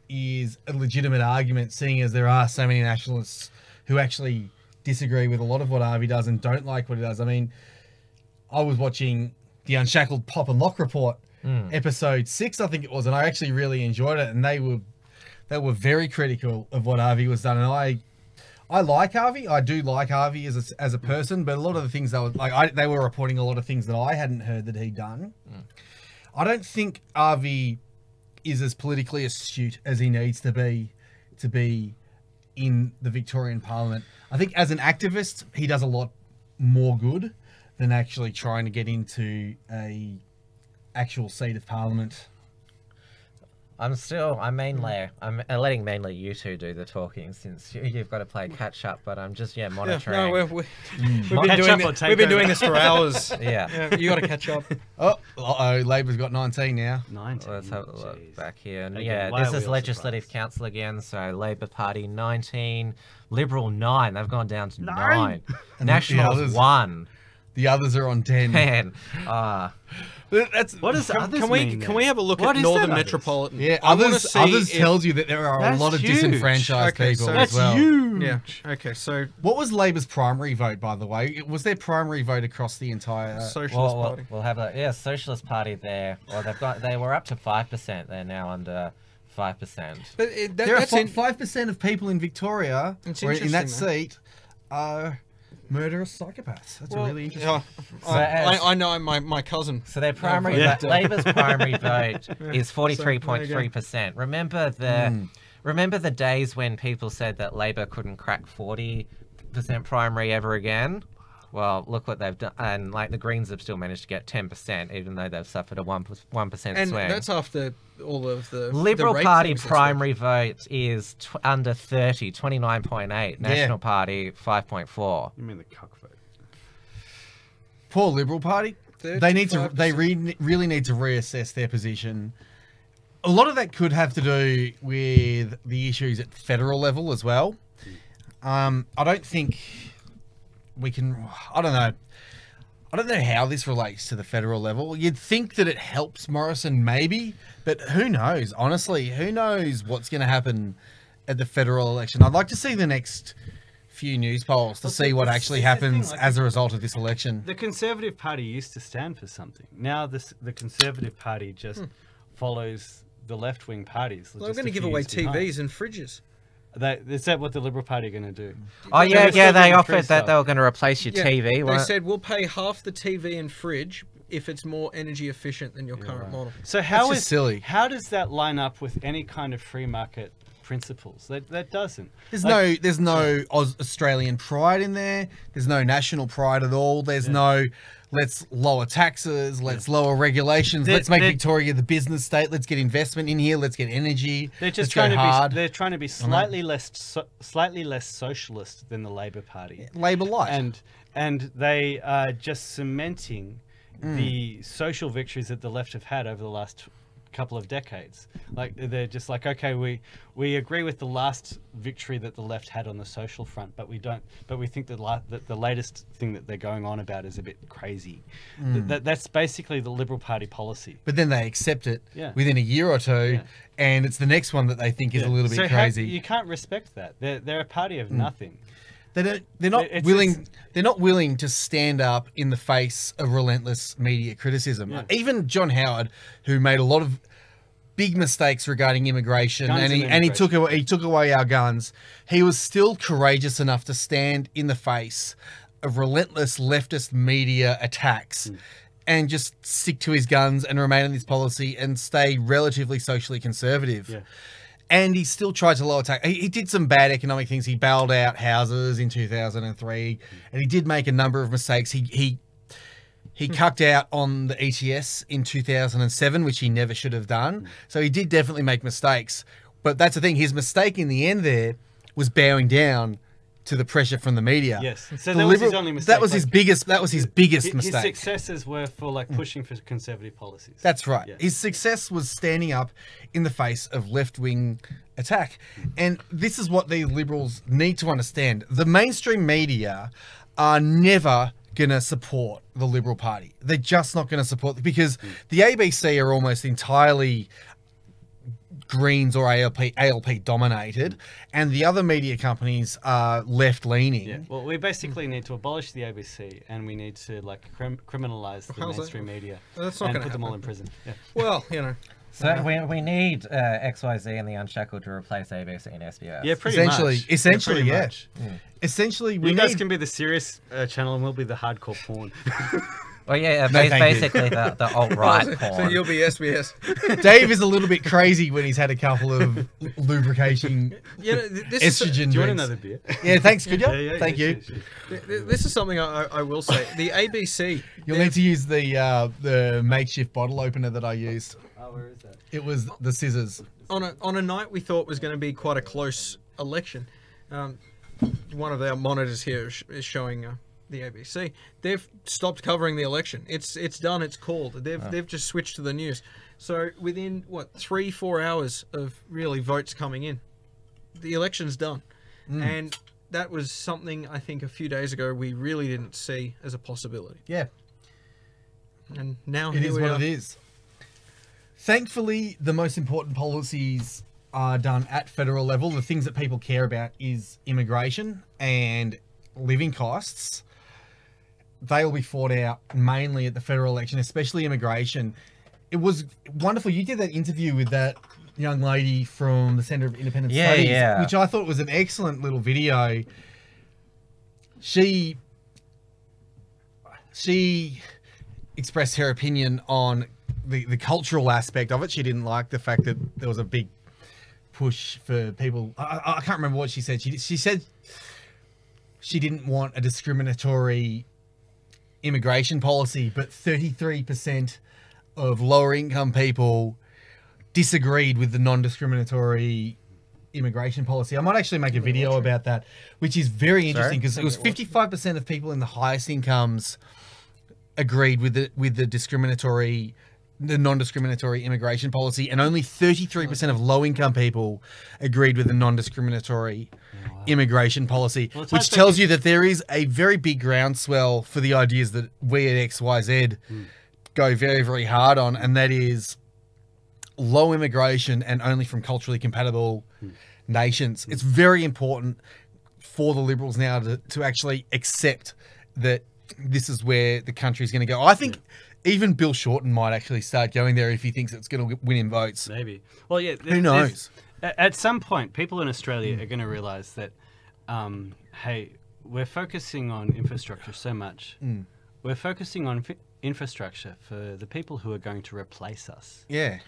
is a legitimate argument, seeing as there are so many nationalists who actually disagree with a lot of what Avi does and don't like what he does. I mean, I was watching the Unshackled Pop and Lock Report, episode 6, I think it was, and I actually really enjoyed it. And they were very critical of what Avi was done. And I like Avi. I do like Avi as a person, but a lot of the things they were reporting a lot of things that I hadn't heard that he'd done. I don't think Avi is as politically astute as he needs to be in the Victorian Parliament. I think as an activist, he does a lot more good than actually trying to get into a actual seat of Parliament. I'm letting mainly you two do the talking since you've got to play catch up, but I'm just monitoring. No, we've been doing this for hours. Yeah. You got to catch up. Labor's got 19 now. 19. Let's have a look back here. And Okay, why this are is we all Legislative surprised? Council again. So Labor Party 19, Liberal 9. They've gone down to 9. And Nationals the others- 1. The others are on 10. Man, What does others mean? Can we have a look What at is Northern that others? Metropolitan? Yeah, I wanna others see if- tells you that there are a That's lot of huge. disenfranchised Okay, people so as That's well. huge. Yeah. Okay. So What was Labor's primary vote, by the way? Was their primary vote across the entire... Socialist Party. we'll have a Socialist Party there. Well, they were up to 5%. They're now under 5%. But there are that's in. 5% of people in Victoria, It's or in that interesting, though. seat, are murderous psychopaths. That's a really interesting... Yeah, So I know my cousin. So their primary, Yeah. Labor's primary vote is So, there 43.3%. Remember the days when people said that Labor couldn't crack 40% primary ever again? Well, look what they've done, and like the Greens have still managed to get 10%, even though they've suffered a 1% And swing. that's after all of the Liberal the rape Party things that's primary vote is under 30, 29.8. National Party 5.4. You mean the cuck vote? Poor Liberal Party. They 35%. really need to reassess their position. A lot of that could have to do with the issues at federal level as well. I don't think we can... I don't know how this relates to the federal level. You'd think that it helps Morrison, maybe, but who knows? Honestly, who knows what's going to happen at the federal election? I'd like to see the next few news polls to see what actually happens as a result of this election. The Conservative Party used to stand for something. Now the Conservative Party just follows the left-wing parties. They're going to give away TVs and fridges. Is that what the Liberal Party are going to do? Oh, they're yeah, still they doing offered free that stuff. they were going to replace your Yeah, TV. they weren't- said we'll pay half the TV and fridge if it's more energy efficient than your current model. So how just silly. How does that line up with any kind of free market principles? That doesn't. There's no Australian pride in there. There's no national pride at all. There's no let's lower taxes, let's lower regulations, let's make Victoria the business state, let's get investment in here, let's get energy. They're just let's go hard. They're trying to be slightly less socialist than the Labor Party. Labor light. And they are just cementing the social victories that the left have had over the last couple of decades. Like they're just like, okay, we agree with the last victory that the left had on the social front, but we don't. But we think that the latest thing that they're going on about is a bit crazy. That's basically the Liberal Party policy. But then they accept it Yeah. within a year or two, Yeah. and it's the next one that they think is a little bit crazy. You can't respect that. They're a party of nothing. They're not It's- willing. They're not willing to stand up in the face of relentless media criticism. Yeah. Even John Howard, who made a lot of big mistakes regarding immigration, Guns and and he took away our guns. He was still courageous enough to stand in the face of relentless leftist media attacks. And just stick to his guns and remain in this policy and stay relatively socially conservative. Yeah. And he still tried to lower tax. He did some bad economic things. He bailed out houses in 2003, and he did make a number of mistakes. He cucked out on the ETS in 2007, which he never should have done. So he did definitely make mistakes. But that's the thing. His mistake in the end there was bowing down to the pressure from the media. Yes. So The that was his only mistake. That was his biggest. That was his biggest mistake. His successes were for like pushing for conservative policies. That's right. Yeah. His success was standing up in the face of left-wing attack. And this is what the Liberals need to understand. The mainstream media are never going to support the Liberal Party. They're just not going to support, because the ABC are almost entirely Greens or ALP dominated, and the other media companies are left-leaning. Yeah. Well, we basically need to abolish the ABC, and we need to like criminalize the How's that? mainstream media That's not and gonna put them all happen. in prison. Yeah. Well, you know. So we need XYZ and the Unshackled to replace ABC and SBS. Yeah, pretty Essentially, much. essentially, pretty yeah. much. Essentially, we You guys need. can be the serious channel, and we'll be the hardcore porn. Well, yeah, No, thank you. basically the alt-right So porn. you'll be SBS. Dave is a little bit crazy when he's had a couple of lubrication You know, this is estrogen Do you want drinks. another beer? Yeah, thanks, could you? Yeah, Thank you. sure. this is something I will say. The ABC. You'll need to use the makeshift bottle opener that I used. Oh, where is that? It was the scissors. on a night we thought was going to be quite a close election. One of our monitors here is showing the ABC. They've stopped covering the election. It's done. It's called. They've just switched to the news. So within 3-4 hours of really votes coming in, the election's done. And that was something I think a few days ago we really didn't see as a possibility. Yeah, And now it here is we what are. it is. Thankfully, the most important policies are done at federal level. The things that people care about is immigration and living costs. They will be fought out mainly at the federal election, especially immigration. It was wonderful. You did that interview with that young lady from the Centre of Independent Yeah, Studies, yeah. which I thought was an excellent little video. She expressed her opinion on the cultural aspect of it. She didn't like the fact that there was a big push for people. I can't remember what she said. She said she didn't want a discriminatory immigration policy, but 33% of lower income people disagreed with the non-discriminatory immigration policy. I might actually make a video about that, which is very interesting, because it was 55% of people in the highest incomes agreed with the non-discriminatory immigration policy, and only 33% of low-income people agreed with the non-discriminatory immigration policy, Well, it's which hard to tells think- you that there is a very big groundswell for the ideas that we at XYZ go very, very hard on, and that is low immigration and only from culturally compatible nations. It's very important for the Liberals now to actually accept that this is where the country is going to go. I think even Bill Shorten might actually start going there if he thinks it's going to win in votes. Maybe. Well, yeah. Who knows? At some point, people in Australia are going to realise that, hey, we're focusing on infrastructure so much. We're focusing on infrastructure for the people who are going to replace us. Yeah,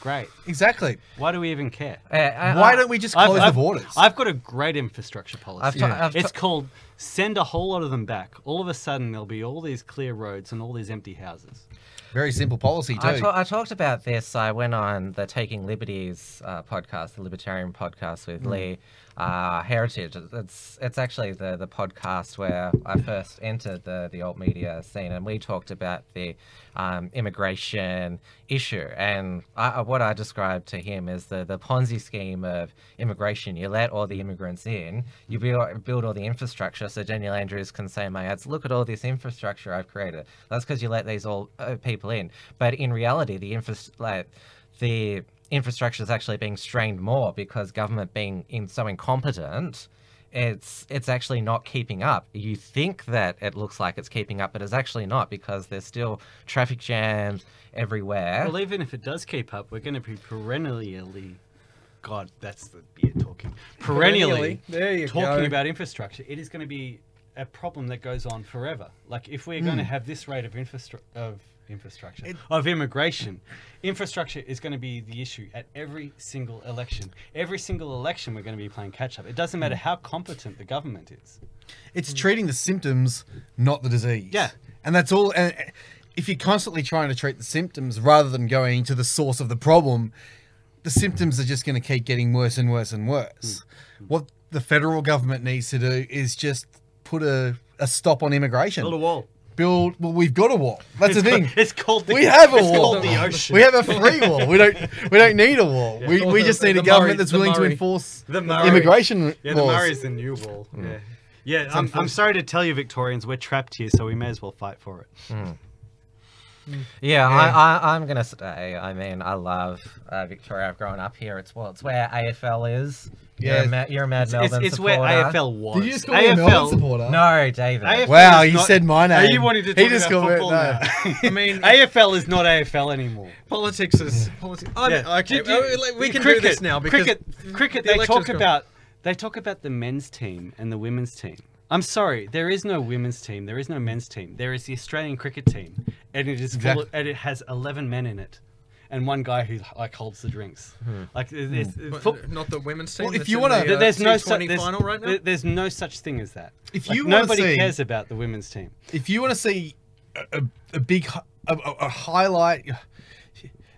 Great. exactly. Why do we even care? Why don't we just close the borders? I've got a great infrastructure policy. I've It's called send a whole lot of them back. All of a sudden, there'll be all these clear roads and all these empty houses. Very simple policy too. I talked about this. I went on the Taking Liberties podcast, the Libertarian podcast with Lee Heritage. It's actually the podcast where I first entered the alt media scene, and we talked about the immigration issue. And what I described to him is the Ponzi scheme of immigration. You let all the immigrants in, you build all the infrastructure, so Daniel Andrews can say in my ads, look at all this infrastructure I've created. That's because you let these all people in. But in reality, the infrastructure is actually being strained more because government being so incompetent, it's actually not keeping up. You think that it looks like it's keeping up, but it's actually not, because there's still traffic jams everywhere. Well, even if it does keep up, we're going to be perennially... God, that's the beer talking. Perennially There you talking go. about infrastructure. It is going to be a problem that goes on forever. Like, if we're going to have this rate of immigration, infrastructure is going to be the issue at every single election. Every single election, we're going to be playing catch up. It doesn't matter how competent the government is. It's treating the symptoms, not the disease. Yeah. And that's all. And if you're constantly trying to treat the symptoms rather than going to the source of the problem, the symptoms are just going to keep getting worse and worse and worse. What the federal government needs to do is just put a stop on immigration. Build a wall. Well, we've got a wall. That's the thing. It's called the, We have a it's wall. called the ocean. We have a free wall. We don't need a wall. We just need a government that's willing to enforce The Murray. immigration Yeah, the laws. Murray's the new wall. Yeah, I'm sorry to tell you, Victorians, we're trapped here, so we may as well fight for it. Yeah, I'm gonna say. I mean, I love Victoria. I've grown up here. It's where AFL is. Yeah. You're a mad Melbourne It's supporter. where AFL was. Did you just call me a Melbourne supporter? No, David. AFL Wow, is you not- said my name. Are you wanting to He talk just about called me- football no. now? I mean, AFL is not AFL anymore. politics is politics. Okay, we can do this now because cricket. the They election's talk about the men's team and the women's team. I'm sorry, there is no women's team. There is no men's team. There is the Australian cricket team, and it is full of, and it has 11 men in it, and one guy who like holds the drinks. Like there's, not the women's team. Well, if that's you in wanna- the, there's no T20 there's, final right now. there's no such thing as that. If Like, you wanna nobody see- cares about the women's team. If you want to see a big a highlight,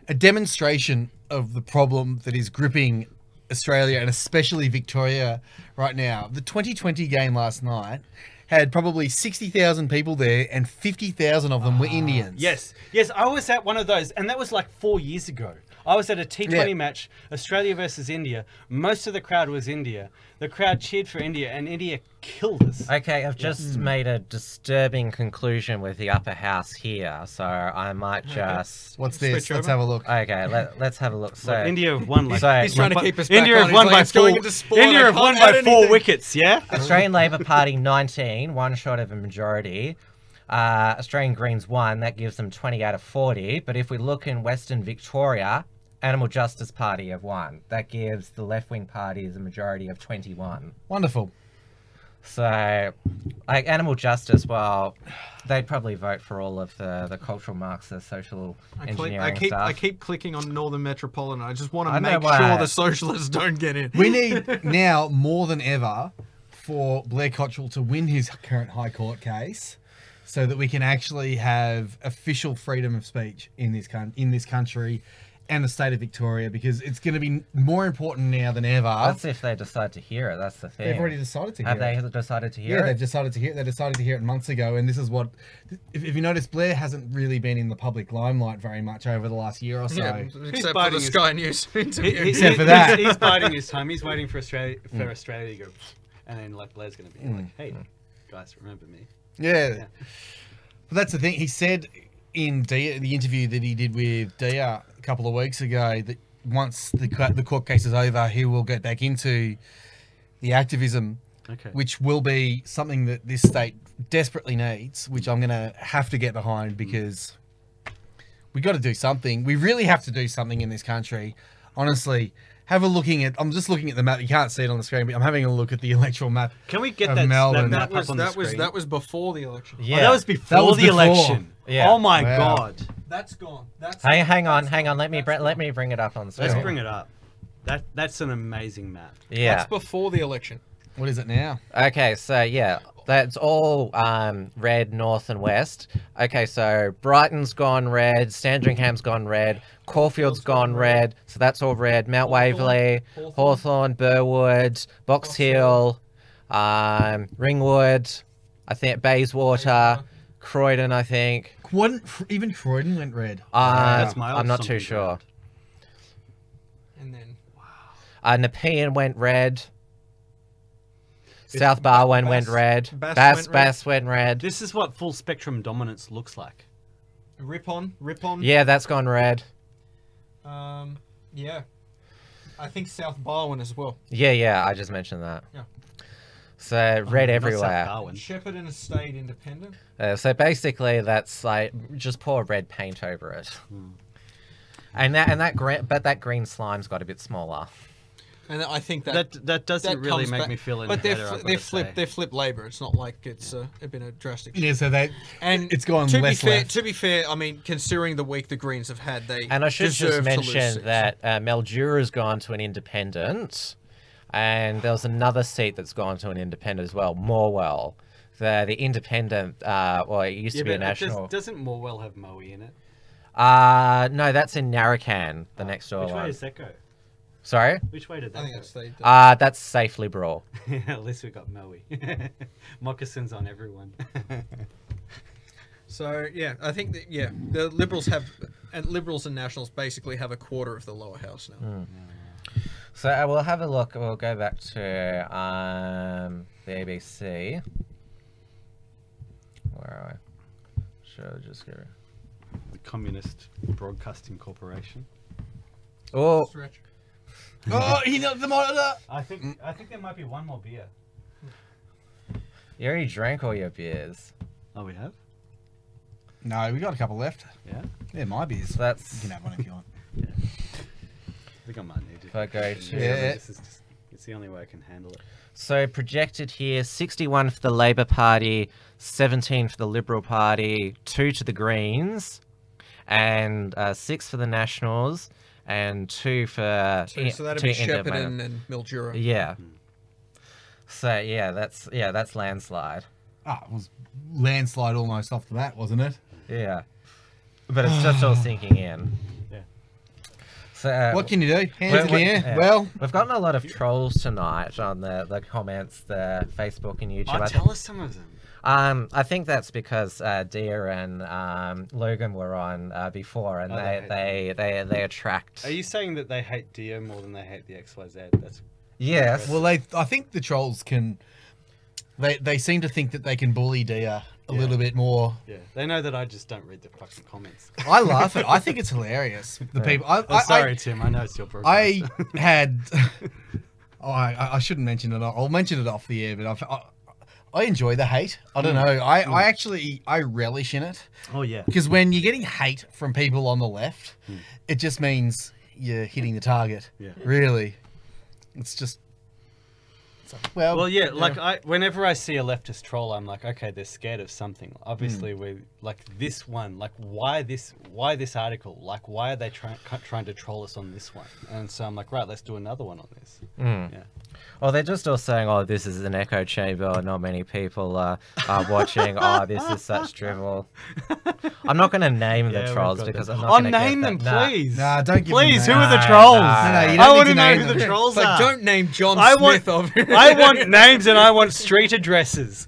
a demonstration of the problem that is gripping Australia and especially Victoria right now, the 2020 game last night had probably 60,000 people there, and 50,000 of them were Indians. Yes, I was at one of those, and that was like 4 years ago. I was at a T20 Yeah. match, Australia versus India. Most of the crowd was India. The crowd cheered for India, and India killed us. Okay, I've just made a disturbing conclusion with the upper house here, so I might just. What's this? Switch Let's over. have a look. Okay, let's have a look. So India have won like So- He's trying to keep us back India on. have He's won like, by it's going four. into sport, India I have can't won add by 4 anything. wickets. Yeah. Australian Labor Party 19, one short of a majority. Australian Greens 1, that gives them 20 out of 40. But if we look in Western Victoria, Animal Justice Party have won. That gives the left-wing parties a majority of 21. Wonderful. So, like Animal Justice, well, they'd probably vote for all of the cultural Marxist social engineering I stuff. keep clicking on Northern Metropolitan. I just want I to know make why. sure the socialists don't get in. We need now more than ever for Blair Cottrell to win his current High Court case, so that we can actually have official freedom of speech in this country and the state of Victoria, because it's going to be more important now than ever. That's if they decide to hear it. That's the thing. They've already decided to hear Have it. they decided to hear Yeah, it? they've decided to hear it. They decided to hear it months ago, and this is what. If you notice, Blair hasn't really been in the public limelight very much over the last year or so. Yeah, except for biting the his- Sky News interview. Except for that. He's biding his time. He's waiting for Australia to go, and then like Blair's going to be like, "Hey, guys, remember me?" Yeah. But that's the thing. He said in the interview that he did with Dia a couple of weeks ago that once the court case is over, he will get back into the activism, Okay. which will be something that this state desperately needs, which I'm going to have to get behind, because we got to do something. We really have to do something in this country. Honestly, I'm just looking at the map. You can't see it on the screen, but I'm having a look at the electoral map. Can we get of that Melbourne. map That was up on the screen? that was before the election. Yeah. Oh, that was before That was the before. election. Yeah. Oh my Wow. god. That's gone. That's Hey, hang on. Let me bring it up on screen. Let's bring it up. That's an amazing map. Yeah. That's before the election. What is it now? Okay, so yeah, that's all red, north and west. Okay, so Brighton's gone red, Sandringham's gone red, Caulfield's gone red, so that's all red. Mount Waverley, Hawthorn, Burwood, Box Hill, Ringwood, I think Bayswater, Croydon, I think. Even Croydon went red. That's my I'm not too something sure. bad. And then Nepean went red. South Barwon went red. Bass went red. This is what full spectrum dominance looks like. Ripon. Yeah, that's gone red. Yeah. I think South Barwon as well. Yeah, I just mentioned that. Yeah. So red Not everywhere. South Darwin. Shepparton has stayed independent. So basically, that's like just pour red paint over it. And that green, but that green slime's got a bit smaller. And I think that That doesn't really comes make back. me feel any But better. I've they're gotta say. flipped. They're flipped Labor. It's not like it's been a drastic. Yeah, so And it's gone to less be fair, left. To be fair, I mean, considering the week the Greens have had, they And I should just deserve to lose mention seats. that Mildura's gone to an independent, and there was another seat that's gone to an independent as well, Morwell. The independent, well, it used to be a national. Doesn't Morwell have Moe in it? No, that's in Narrackan, the next door Which way one. does that go? Sorry? Which way did I that think go? that's stayed. That's safe liberal. At least we got Moe. Moccasins on everyone. So yeah, I think that the Liberals and Nationals basically have a quarter of the lower house now. So we'll have a look. We'll go back to the ABC. Where are we? Should I just go? The Communist Broadcasting Corporation. Oh, Stretch. Oh, he knocked the monitor. I think there might be one more beer. you already drank all your beers. Oh, we have? No, we got a couple left. Yeah. Yeah, my beers. So that's You can have one if you want. I think I might need it. if I go to. Yeah. This is just, it's the only way I can handle it. So projected here, 61 for the Labour Party, 17 for the Liberal Party, 2 to the Greens, and 6 for the Nationals, and 2 for So that'd be Shepparton and Mildura. Yeah. So yeah, that's landslide. Ah, it was landslide almost off the bat, wasn't it? Yeah, but it's just all sinking in. Yeah. So What can you do? Hands in the air. yeah. Well, We've gotten a lot of trolls tonight on the comments, the Facebook and YouTube. Oh, tell us some of them. I think that's because Dia and Logan were on before, and they attract. Are you saying that they hate Dio more than they hate the XYZ? That's Yes. well, I think the trolls can. They seem to think that they can bully Dia a little bit more. yeah. They know that I just don't read the fucking comments. I laugh at. I think it's hilarious. The people. Oh, sorry, Tim. I know it's your program. I had. Oh, I shouldn't mention it. I'll mention it off the air, but I enjoy the hate. I don't know. I actually relish in it Oh yeah. because when you're getting hate from people on the left, it just means you're hitting the target. Yeah. Really, it's just. Well, yeah. Like whenever I see a leftist troll, I'm like, okay, they're scared of something. Obviously, we like this one. Like, why this article? Like, why are they trying to troll us on this one? And so I'm like, right, let's do another one on this. Yeah. Well, they're just all saying, "Oh, this is an echo chamber. Not many people are watching. Oh, this is such drivel." I'm not going to name the Yeah, we've trolls got because them. I'm not Oh, going to name them, please. Nah, don't give Please, them who are the names. trolls? No, you don't I need want to to know name who the them. trolls But are. don't name John I Smith want, of I want names and I want street addresses.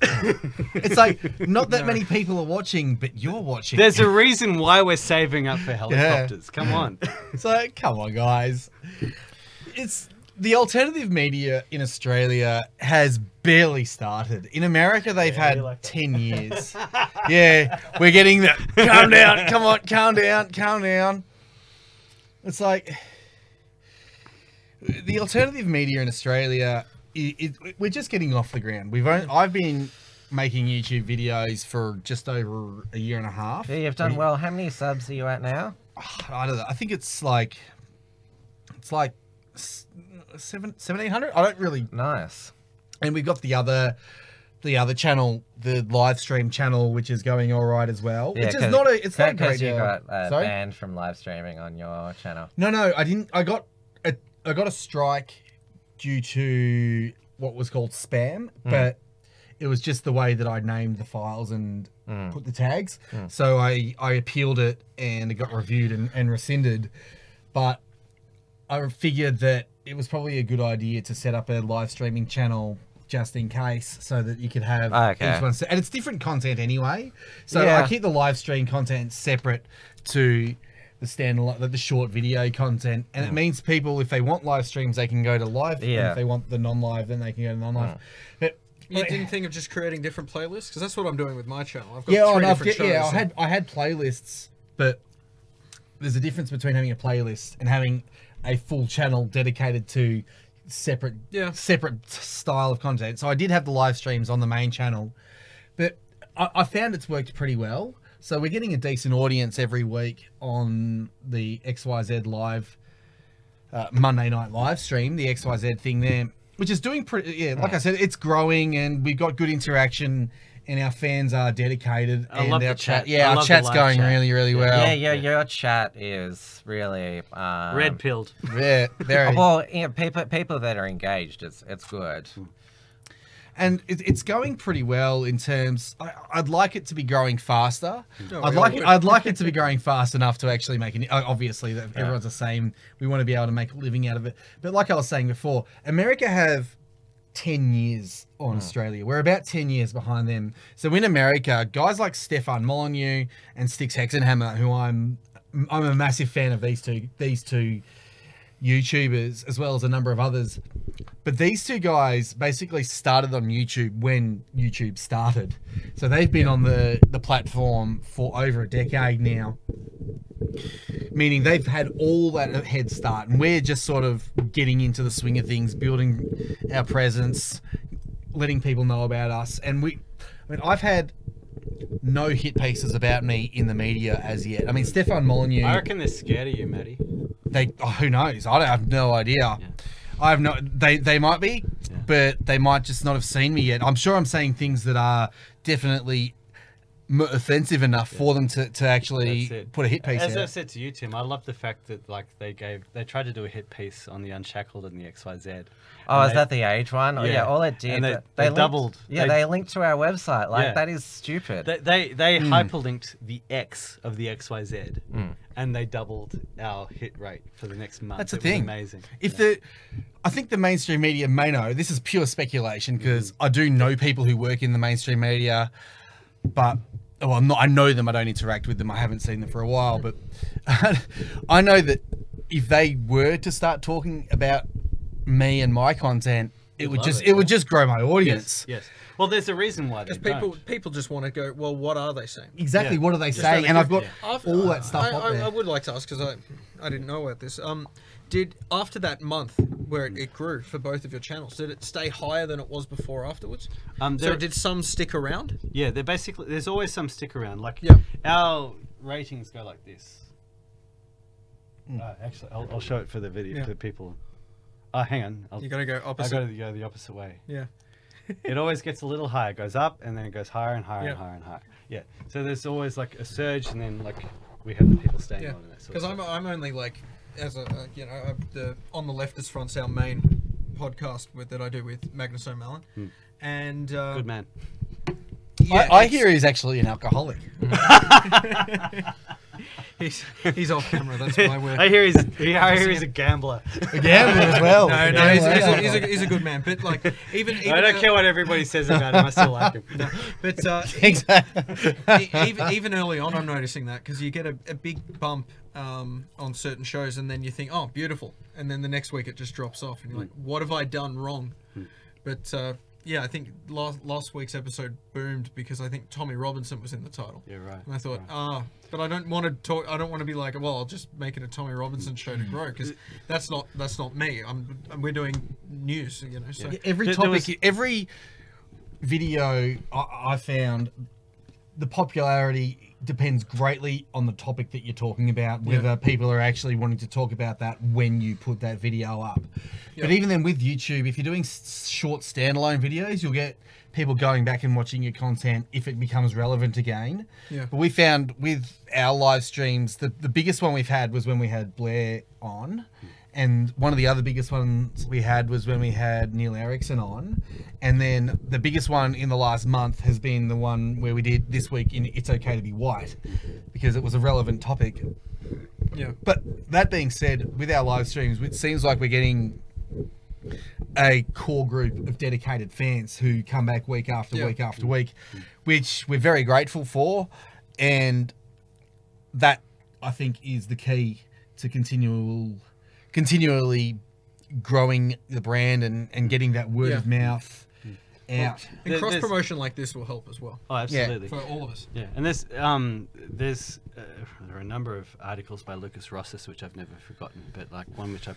It's like not that many people are watching, but you're watching. There's a reason why we're saving up for helicopters. Come on. So come on, guys. It's the alternative media in Australia has barely started. In America, they've had like that. 10 years. Yeah, we're getting the calm down. Come on, calm down. It's like the alternative media in Australia. We're just getting off the ground. I've been making YouTube videos for just over a year and a half. Yeah, you've done well. How many subs are you at now? I don't know. I think it's like 1,700. I don't really. Nice. And we've got the other channel, the live stream channel, which is going all right as well. Yeah, Which is not a. It's not a because great. you got sorry? banned from live streaming on your channel. No, I didn't. I got a strike due to what was called spam, but it was just the way that I named the files and put the tags. So I appealed it and it got reviewed and rescinded. But I figured that it was probably a good idea to set up a live streaming channel just in case, so that you could have each one. And it's different content anyway. So I keep the live stream content separate to the standalone, the short video content. And it means people, if they want live streams, they can go to live. And if they want the non-live, then they can go to non-live. But you didn't think of just creating different playlists? Because that's what I'm doing with my channel. I've got three different shows. I had playlists, but there's a difference between having a playlist and having a full channel dedicated to separate style of content. So I did have the live streams on the main channel, but I found it's worked pretty well. So we're getting a decent audience every week on the XYZ live Monday night live stream, the XYZ thing there, which is doing pretty, like I said, it's growing and we've got good interaction and our fans are dedicated. I love the chat. Yeah, our chat's going really, really well. Yeah, your chat is really red pilled. Yeah, very. Well, people that are engaged, it's good. And it's going pretty well in terms. I'd like it to be growing faster. I'd like it to be growing fast enough to actually make it. Obviously, that everyone's the same. We want to be able to make a living out of it. But like I was saying before, America have 10 years on Australia. We're about 10 years behind them. So in America, guys like Stefan Molyneux and Styx Hexenhammer, who I'm a massive fan of these two YouTubers, as well as a number of others. But these two guys basically started on YouTube when YouTube started. So they've been on the platform for over a decade now. Meaning they've had all that head start, and we're just sort of getting into the swing of things, building our presence, letting people know about us. And I've had no hit pieces about me in the media as yet. I mean, Stefan Molyneux. I reckon they're scared of you, Matty. Who knows? I have no idea. Yeah. I have no. They might be, but they might just not have seen me yet. I'm sure I'm saying things that are definitely offensive enough for them to actually put a hit piece As out. I've said to you, Tim, I love the fact that like they tried to do a hit piece on the Unshackled and the XYZ. Oh, is that the age one? Oh, yeah, all it did. And they linked, doubled. They linked to our website. Like, that is stupid. They hyperlinked the X of the XYZ, and they doubled our hit rate for the next month. That's the It thing. was amazing. I think the mainstream media may know. This is pure speculation because I do know people who work in the mainstream media, but I know them. I don't interact with them. I haven't seen them for a while, but I know that if they were to start talking about me and my content, it would just grow my audience. Yes. Well, there's a reason why. People just want to go, well, what are they saying? Exactly. Yeah. What are they saying? And I've got all that stuff up there. I would like to ask, because I didn't know about this. Did, after that month where it grew for both of your channels, did it stay higher than it was before afterwards? So did some stick around? Yeah, there's always some stick around. Like, our ratings go like this. Actually, I'll show it for the video to people. Oh, hang on. You got to go opposite. I got to go the opposite way. Yeah. It always gets a little higher. It goes up, and then it goes higher and higher and higher and higher. Yeah. So there's always like a surge, and then like we have the people staying on it. Because I'm only like, as a the On the Leftist Front's our main podcast that I do with Magnus O'Malley, and good man. Yeah, I hear he's actually an alcoholic. He's off camera. That's why we're. I hear he's a gambler. A gambler as well. No, he's a good man. But like, even I don't care what everybody says about him. I still like him. But Exactly. even early on, I'm noticing that because you get a big bump on certain shows, and then you think, oh, beautiful, and then the next week it just drops off, and you're like, what have I done wrong? But yeah, I think last week's episode boomed because I think Tommy Robinson was in the title. Yeah, right. And I thought, but I don't want to talk. I don't want to be like, well, I'll just make it a Tommy Robinson show to grow, because that's not me. We're doing news, you know. So Every topic, every video I found, the popularity depends greatly on the topic that you're talking about, whether people are actually wanting to talk about that when you put that video up. But even then with YouTube, if you're doing short standalone videos, you'll get people going back and watching your content if it becomes relevant again. But we found with our live streams, the biggest one we've had was when we had Blair on, And one of the other biggest ones we had was when we had Neil Erickson on. And then the biggest one in the last month has been the one where we did this week in It's Okay to Be White, because it was a relevant topic. Yeah. But that being said, with our live streams, it seems like we're getting a core group of dedicated fans who come back week after week after week, which we're very grateful for. And that, I think, is the key to continually growing the brand and getting that word of mouth out. And cross promotion like this will help as well. Oh, absolutely. For all of us. Yeah, and there are a number of articles by Lucas Rosses which I've never forgotten, but like one which I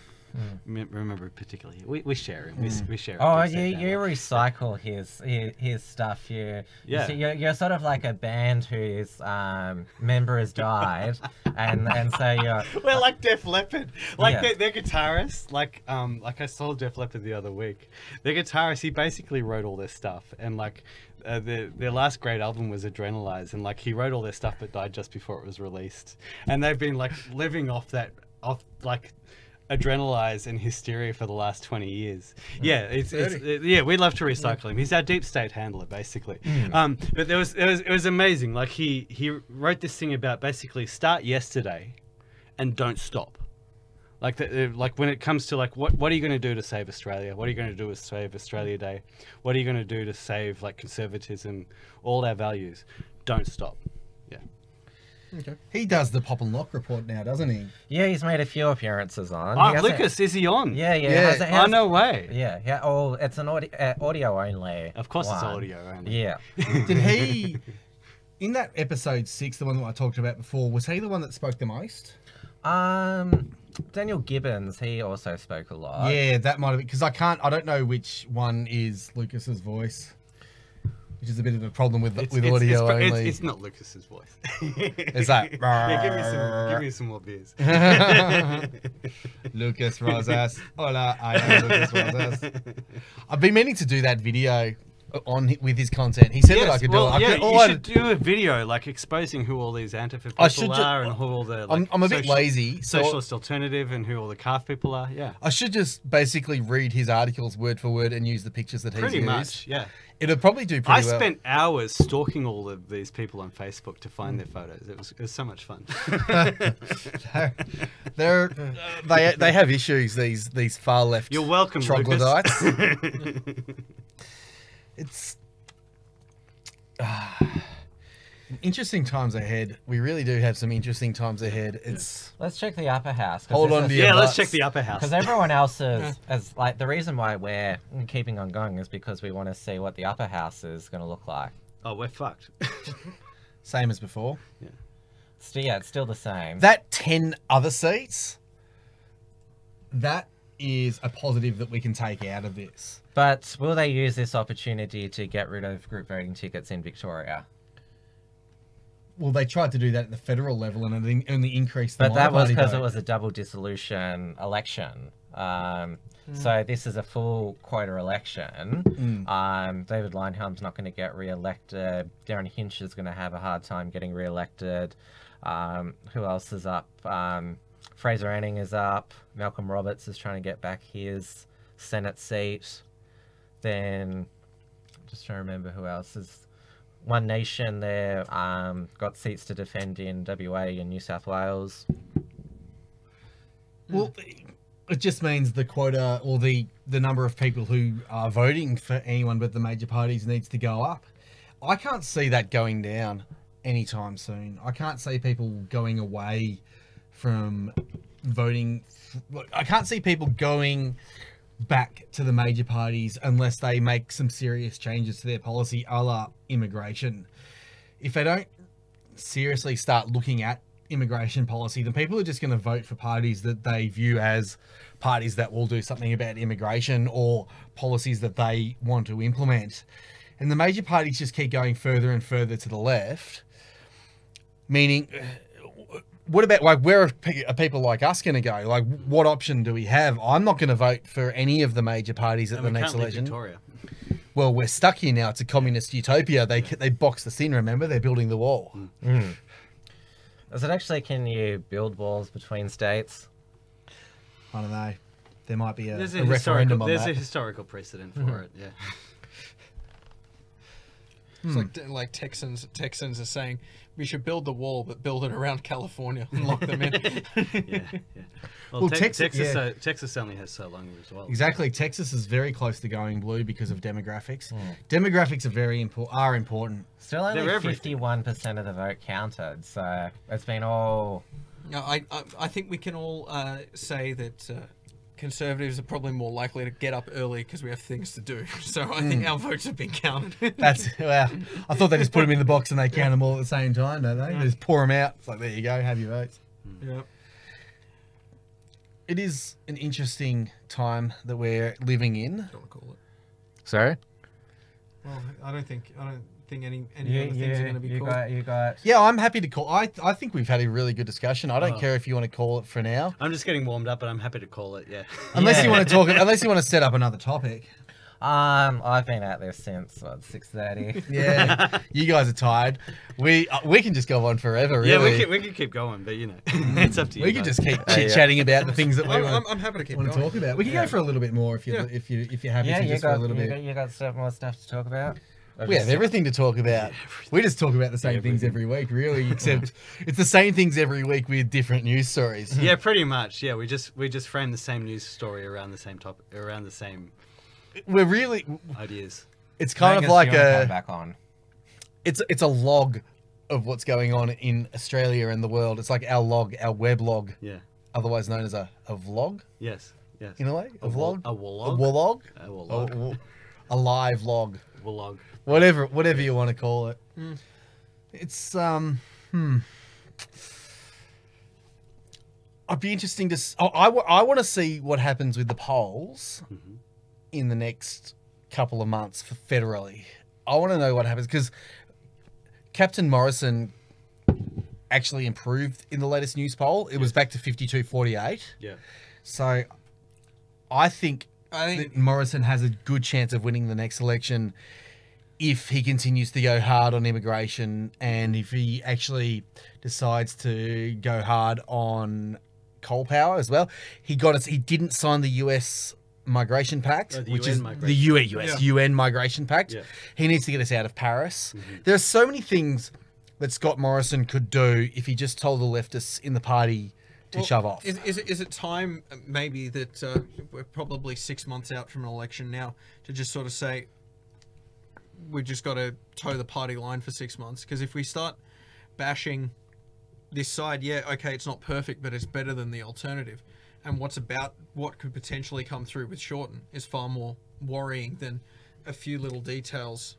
remember particularly. We share him. We share. Oh, you recycle his stuff. You're sort of like a band whose member has died, and so you're. We're like Def Leppard. Like their guitarist. Like I saw Def Leppard the other week. Their guitarist, he basically wrote all their stuff, and like. Their last great album was Adrenalize, and like he wrote all their stuff but died just before it was released, and they've been like living off like Adrenalize and Hysteria for the last 20 years. Yeah, we'd love to recycle him. He's our deep state handler basically. But it was amazing. Like he wrote this thing about basically start yesterday and don't stop. Like when it comes to like what are you going to do to save Australia? What are you going to do to save Australia Day? What are you going to do to save like conservatism, all our values? Don't stop. Yeah. Okay. He does the Pop and Lock report now, doesn't he? Yeah, he's made a few apperances on. Oh, Lucas, is he on? Yeah. Oh, no way. Yeah. Oh, it's an audio only. Of course, it's audio only. Yeah. Did he, in that episode 6, the one that I talked about before, was he the one that spoke the most? Daniel Gibbons, he also spoke a lot. Yeah, that might have been, because I don't know which one is Lucas's voice, which is a bit of a problem with audio only. It's not Lucas's voice. Is that? Yeah, give me some more beers. Lucas Rosas. Hola, I am Lucas Rosas. I've been meaning to do that video with his content. He said that I could do it. You should do a video like exposing who all these Antifa people are and who all the I'm a bit lazy. Socialist alternative and who all the calf people are. Yeah. I should just basically read his articles word for word and use the pictures that he's used. Pretty much, yeah. It'll probably do pretty well. I spent hours stalking all of these people on Facebook to find their photos. It was so much fun. They have issues, these far left. You're welcome, troglodytes. Lucas. It's interesting times ahead. We really do have some interesting times ahead. Let's check the upper house. Hold on to your let's check the upper house. Because everyone else is like, the reason why we're keeping on going is because we want to see what the upper house is going to look like. Oh, we're fucked. Same as before. Yeah. It's still the same. That 10 other seats, that is a positive that we can take out of this. But will they use this opportunity to get rid of group voting tickets in Victoria? Well, they tried to do that at the federal level and it only increased the But that was because it was a double dissolution election. So this is a full quota election. David Linehelm's not going to get re-elected. Darren Hinch is going to have a hard time getting re-elected. Who else is up? Fraser Anning is up. Malcolm Roberts is trying to get back his Senate seat. Then, just trying to remember who else is. One Nation there got seats to defend in WA and New South Wales. Well, it just means the quota or the number of people who are voting for anyone but the major parties needs to go up. I can't see that going down anytime soon. I can't see people going away from voting. I can't see people going back to the major parties unless they make some serious changes to their policy, a la immigration. If they don't seriously start looking at immigration policy, then people are just going to vote for parties that they view as parties that will do something about immigration or policies that they want to implement. And the major parties just keep going further and further to the left, meaning, what about, like, where are people like us going to go? Like, what option do we have? I'm not going to vote for any of the major parties at the next election. Victoria. Well, we're stuck here now. It's a communist utopia. They boxed us in, remember? They're building the wall. Is it actually, can you build walls between states? I don't know. There might be a There's referendum on there's that. a historical precedent for it. Yeah. It's like Texans are saying we should build the wall, but build it around California and lock them in. Yeah. Well, Well, Texas yeah. Texas only has so long as well. Exactly. Texas is very close to going blue because of demographics. Demographics are important. Still only They're everything. 51% of the vote counted, so it's been all... No, I think we can all say that Conservatives are probably more likely to get up early because we have things to do. So I think our votes have been counted. That's well. I thought they just put them in the box and they count them all at the same time, don't they? They just pour them out. It's like, there you go, have your votes. Yeah. It is an interesting time that we're living in. Don't want to call it. Sorry. Well, I don't think any other things are going to be called. You got... Yeah, I'm happy to call. I think we've had a really good discussion. I don't care if you want to call it for now, I'm just getting warmed up, but I'm happy to call it. Yeah. unless you want to talk. Unless you want to set up another topic. I've been at this since 6:30. Yeah, you guys are tired. We can just go on forever. Really. Yeah, we can keep going, but it's up to you. We can guys. just keep chit chatting about the things that we I'm happy to keep want going. to talk about. We can go for a little bit more if you're happy Yeah, to you just for a got, little you, bit. got, you got some more stuff to talk about? We have everything to talk about. We just talk about the same things every week, really, except it's the same things every week with different news stories. Yeah, pretty much. Yeah, we just frame the same news story around the same topic, around the same We're really. ideas. It's kind Magus, of like you wanna come a. back on. It's a log of what's going on in Australia and the world. It's like our log, our web log, Yeah. otherwise known as a vlog, Yes. Yes. in a way. A vlog? A wallog. A wallog? A wallog. A live log. Wallog. Whatever you want to call it. It's I'd be interesting to. I want to see what happens with the polls in the next couple of months for federally. I want to know what happens because Captain Morrison actually improved in the latest news poll. It was back to 52-48. Yeah. So I think that Morrison has a good chance of winning the next election if he continues to go hard on immigration and if he actually decides to go hard on coal power as well. He didn't sign the US Migration Pact, The which UN is Migration the UN Migration Pact. Yeah. He needs to get us out of Paris. There are so many things that Scott Morrison could do if he just told the leftists in the party to shove off. Is it time maybe that we're probably 6 months out from an election now to just sort of say we just got to toe the party line for 6 months? Because if we start bashing this side, yeah, okay, it's not perfect, but it's better than the alternative. And what could potentially come through with Shorten is far more worrying than a few little details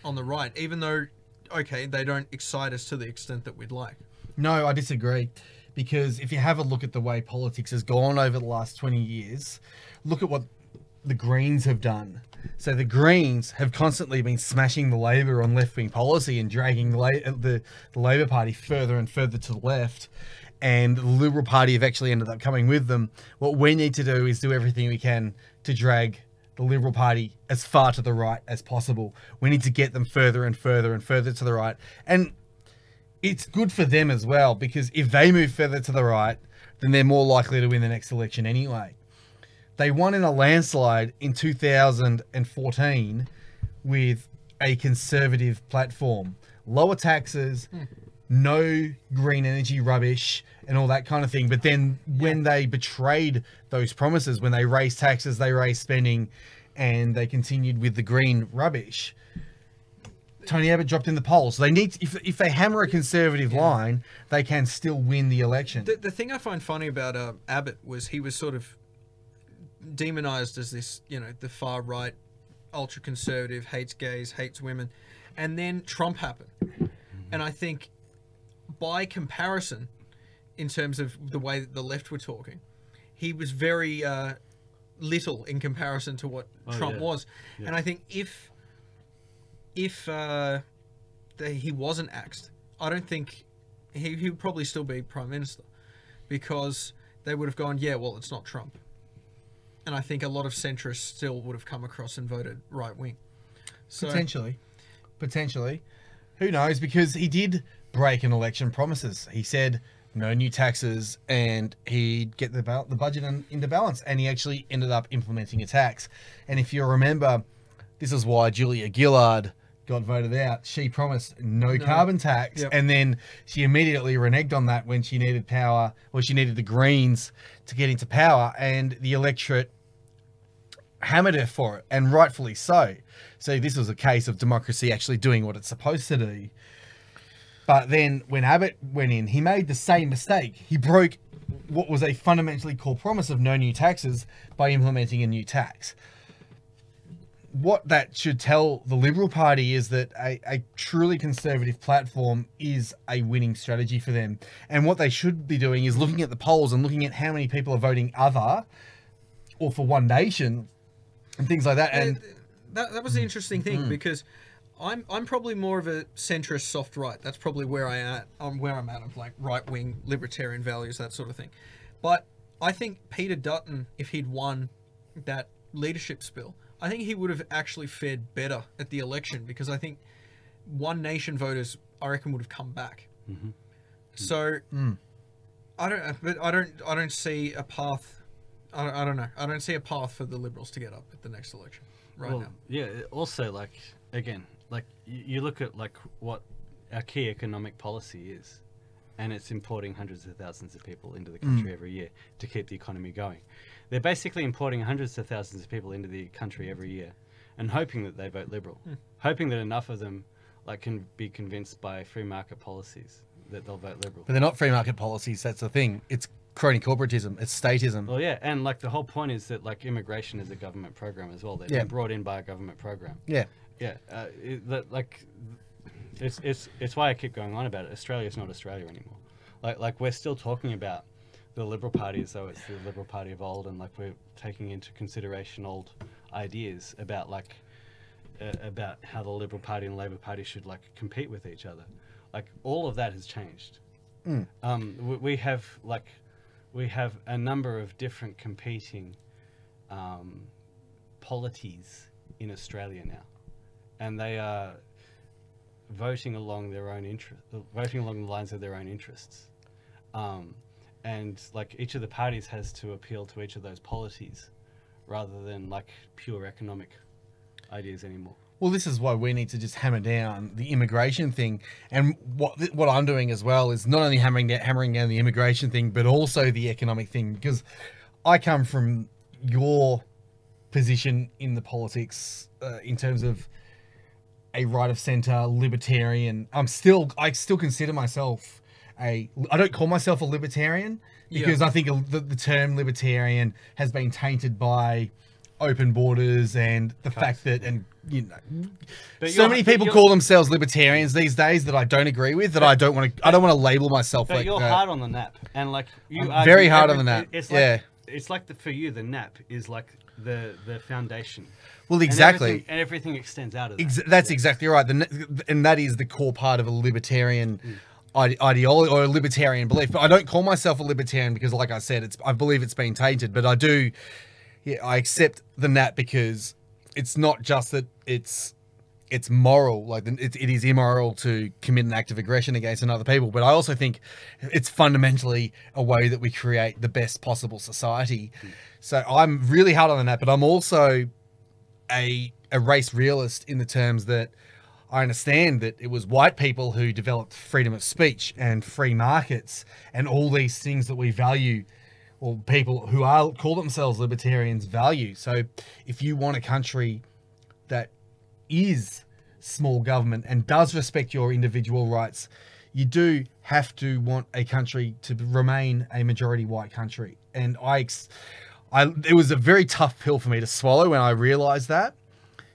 on the right, even though, okay, they don't excite us to the extent that we'd like. No, I disagree. Because if you have a look at the way politics has gone over the last 20 years, look at what the Greens have done. So the Greens have constantly been smashing the Labor on left-wing policy and dragging the Labor Party further and further to the left. And the Liberal Party have actually ended up coming with them. What we need to do is do everything we can to drag the Liberal Party as far to the right as possible. We need to get them further and further and further to the right. And it's good for them as well, because if they move further to the right, then they're more likely to win the next election anyway. They won in a landslide in 2014 with a conservative platform. Lower taxes, no green energy rubbish, and all that kind of thing. But then when they betrayed those promises, when they raised taxes, they raised spending, and they continued with the green rubbish, Tony Abbott dropped in the polls. They need if they hammer a conservative line, they can still win the election. The thing I find funny about Abbott was he was sort of demonized as this, the far right, ultra conservative, hates gays, hates women, and then Trump happened, and I think by comparison, in terms of the way that the left were talking, he was very little in comparison to what Trump was, and I think if he wasn't axed, I don't think he would probably still be Prime Minister, because they would have gone, yeah, well, it's not Trump. And I think a lot of centrists still would have come across and voted right wing. So, Potentially. Who knows? Because he did break an election promises. He said no new taxes, and he'd get the budget into balance. And he actually ended up implementing a tax. And if you remember, this is why Julia Gillard got voted out. She promised no carbon tax, and then she immediately reneged on that when she needed power, or she needed the Greens to get into power, and the electorate hammered her for it, and rightfully so. So this was a case of democracy actually doing what it's supposed to do. But then when Abbott went in, he made the same mistake. He broke what was a fundamentally core promise of no new taxes by implementing a new tax. What that should tell the Liberal Party is that a truly conservative platform is a winning strategy for them. And what they should be doing is looking at the polls and looking at how many people are voting other or for One Nation and things like that. And that was the interesting thing, because I'm probably more of a centrist soft right. That's probably where I'm at of like right wing libertarian values, that sort of thing. But I think Peter Dutton, if he'd won that leadership spill, I think he would have actually fared better at the election, because I think One Nation voters, I reckon, would have come back. So I don't see a path. I don't know. I don't see a path for the Liberals to get up at the next election now. Yeah. Also, like, again, like you look at like what our key economic policy is, and it's importing hundreds of thousands of people into the country every year to keep the economy going. They're basically importing hundreds of thousands of people into the country every year and hoping that they vote Liberal, hoping that enough of them like can be convinced by free market policies that they'll vote Liberal. But they're not free market policies, that's the thing. It's crony corporatism, it's statism. Well, yeah, and like the whole point is that like immigration is a government program as well. They've been brought in by a government program. Yeah. It's why I keep going on about it. Australia's not Australia anymore. Like we're still talking about the Liberal Party as though it's the Liberal Party of old, and like we're taking into consideration old ideas about like about how the Liberal Party and Labor Party should like compete with each other. Like all of that has changed. We have a number of different competing polities in Australia now, and they are voting along their own voting along the lines of their own interests. And like each of the parties has to appeal to each of those polities rather than like pure economic ideas anymore. Well, this is why we need to just hammer down the immigration thing. And what I'm doing as well is not only hammering down the immigration thing, but also the economic thing, because I come from your position in the politics in terms of a right of centre libertarian. I still consider myself I don't call myself a libertarian, because I think the term libertarian has been tainted by open borders and the fact that, and you know, so many people call themselves libertarians these days that I don't agree with, that I don't want to label myself like. But you're hard on the NAP, and like you are very hard on the NAP. It's like, it's like for you, the NAP is like the foundation. Well, exactly, and everything extends out of that. That's exactly right. And that is the core part of a libertarian ideology or a libertarian belief. But I don't call myself a libertarian because, like I said, I believe it's been tainted. But I do, I accept the NAP because it's not just that it's moral, like it is immoral to commit an act of aggression against another people. But I also think it's fundamentally a way that we create the best possible society. So I'm really hard on the NAP, but I'm also a race realist in the terms that I understand that it was white people who developed freedom of speech and free markets and all these things that we value, or people who call themselves libertarians value. So if you want a country that is small government and does respect your individual rights, you do have to want a country to remain a majority white country. And it was a very tough pill for me to swallow when I realized that,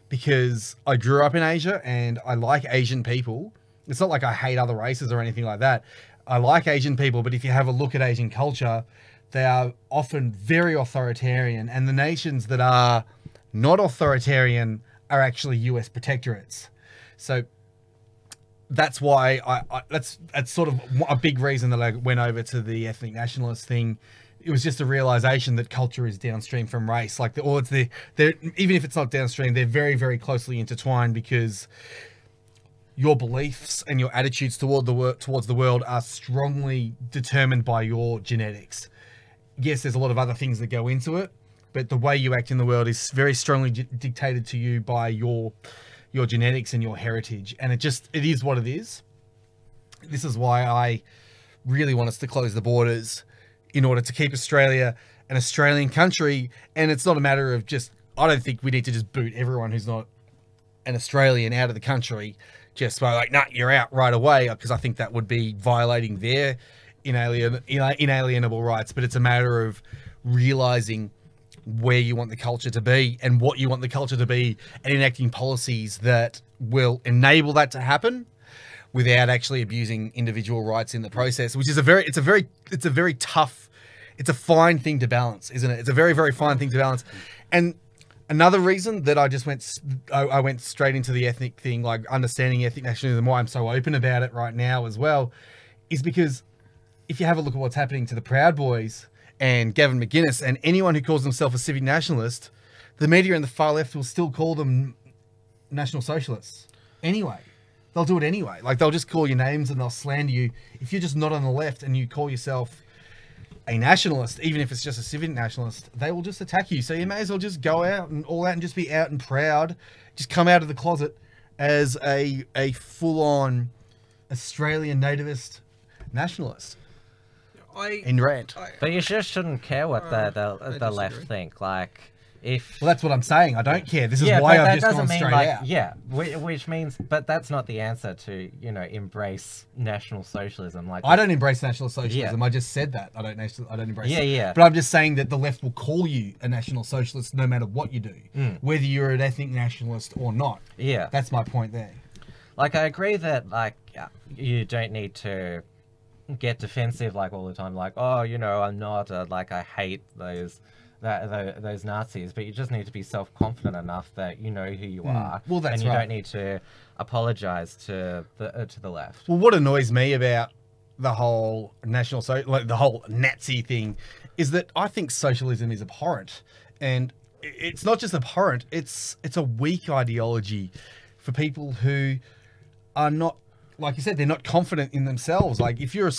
because I grew up in Asia and I like Asian people. It's not like I hate other races or anything like that. I like Asian people, but if you have a look at Asian culture, they are often very authoritarian, and the nations that are not authoritarian are actually US protectorates. So that's why that's sort of a big reason that I went over to the ethnic nationalist thing. It was just a realization that culture is downstream from race. Like even if it's not downstream, they're very, very closely intertwined, because your beliefs and your attitudes towards the world are strongly determined by your genetics. Yes, there's a lot of other things that go into it, but the way you act in the world is very strongly dictated to you by your genetics and your heritage. And it is what it is. This is why I really want us to close the borders in order to keep Australia an Australian country. And it's not a matter of I don't think we need to just boot everyone who's not an Australian out of the country just by like, nah, you're out right away, because I think that would be violating their inalienable rights. But it's a matter of realizing where you want the culture to be and what you want the culture to be, and enacting policies that will enable that to happen without actually abusing individual rights in the process, which is a very tough, it's a fine thing to balance, isn't it? It's a very, very fine thing to balance. And another reason that I went straight into the ethnic thing, like understanding ethnic nationalism, why I'm so open about it right now as well, is because if you have a look at what's happening to the Proud Boys and Gavin McGuinness and anyone who calls themselves a civic nationalist, the media and the far left will still call them national socialists anyway. They'll do it anyway. Like, they'll just call you names and they'll slander you. If you're just not on the left and you call yourself a nationalist, even if it's just a civic nationalist, they will just attack you. So you may as well just go out and just be out and proud. Just come out of the closet as a full-on Australian nativist nationalist. In rant. But you just shouldn't care what the left think. Like, if... Well, that's what I'm saying. I don't care. This is yeah, why but I've that just gone doesn't mean, straight like, out. Yeah, which means... But that's not the answer to, embrace National Socialism. Like, I don't embrace National Socialism. Yeah. I just said that. I don't embrace it. Yeah. But I'm just saying that the left will call you a National Socialist no matter what you do. Whether you're an ethnic nationalist or not. Yeah. That's my point there. Like, I agree that, like, you don't need to get defensive, like, all the time. Like, oh, I'm not, like, I hate those Nazis. But you just need to be self-confident enough that you know who you are. Well, that's and you right. don't need to apologize to the left. Well, what annoys me about the whole the whole Nazi thing is that I think socialism is abhorrent. And it's not just abhorrent, it's a weak ideology for people who are not, like you said, they're not confident in themselves. Like, if you're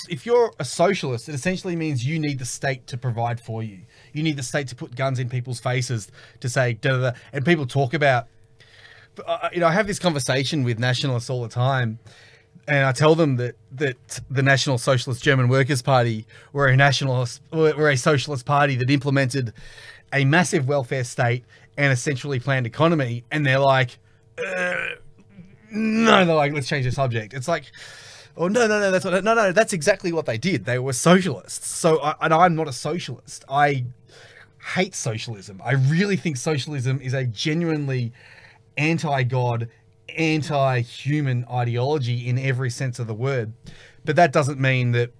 a socialist, it essentially means you need the state to provide for you. You need the state to put guns in people's faces to say da da da. And people talk about, I have this conversation with nationalists all the time, and I tell them that the National Socialist German Workers' Party were a socialist party that implemented a massive welfare state and a centrally planned economy, and they're like, no, they're like, let's change the subject. It's like, oh, no, that's exactly what they did. They were socialists. So, and I'm not a socialist. I hate socialism. I really think socialism is a genuinely anti-God, anti-human ideology in every sense of the word. But that doesn't mean that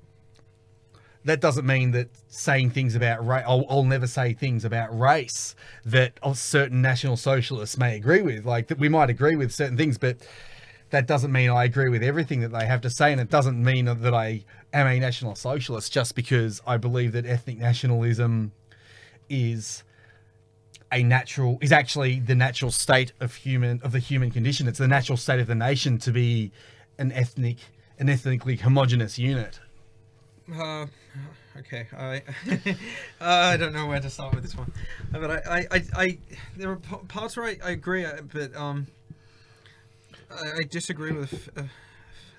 saying things about race, I'll never say things about race that certain National Socialists may agree with. Like, that we might agree with certain things, but that doesn't mean I agree with everything that they have to say. And it doesn't mean that I am a National Socialist just because I believe that ethnic nationalism is actually the natural state of the human condition. It's the natural state of the nation to be an ethnically homogenous unit. Okay, I don't know where to start with this one, but I there are parts where I agree, but I disagree with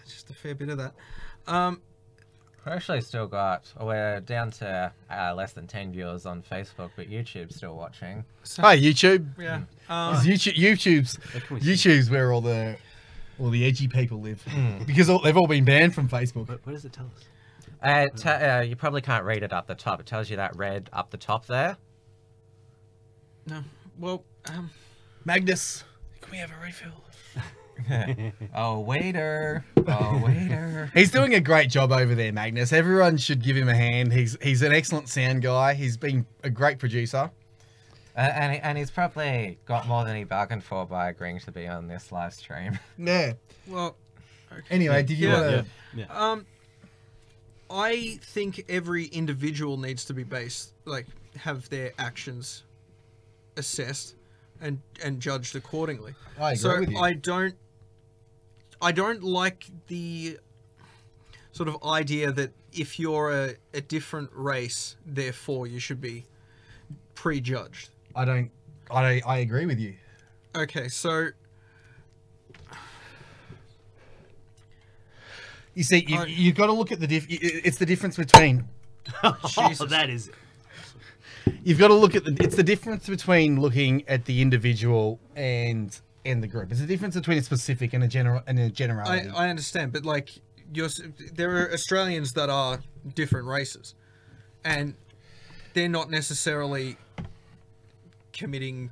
just a fair bit of that. We're actually still we're down to less than 10 viewers on Facebook, but YouTube's still watching. So, Hi, YouTube. Yeah. YouTube's where all the edgy people live, because they've all been banned from Facebook. What does it tell us? You probably can't read it up the top. It tells you that red up the top there. No. Well, Magnus, can we have a refill? Oh, waiter. He's doing a great job over there, Magnus. Everyone should give him a hand. He's an excellent sound guy. He's been a great producer. And he's probably got more than he bargained for by agreeing to be on this live stream. Yeah. well. Okay. Anyway, did you want to... I think every individual needs to be have their actions assessed and judged accordingly. I agree with you. I don't like the sort of idea that if you're a different race, therefore you should be prejudged. I agree with you. Okay, so You see, you've got to look at it's the difference between. Oh, that is. You've got to look at it's the difference between looking at the individual and the group. It's the difference between a specific and a generality. I understand, but like there are Australians that are different races, and they're not necessarily committing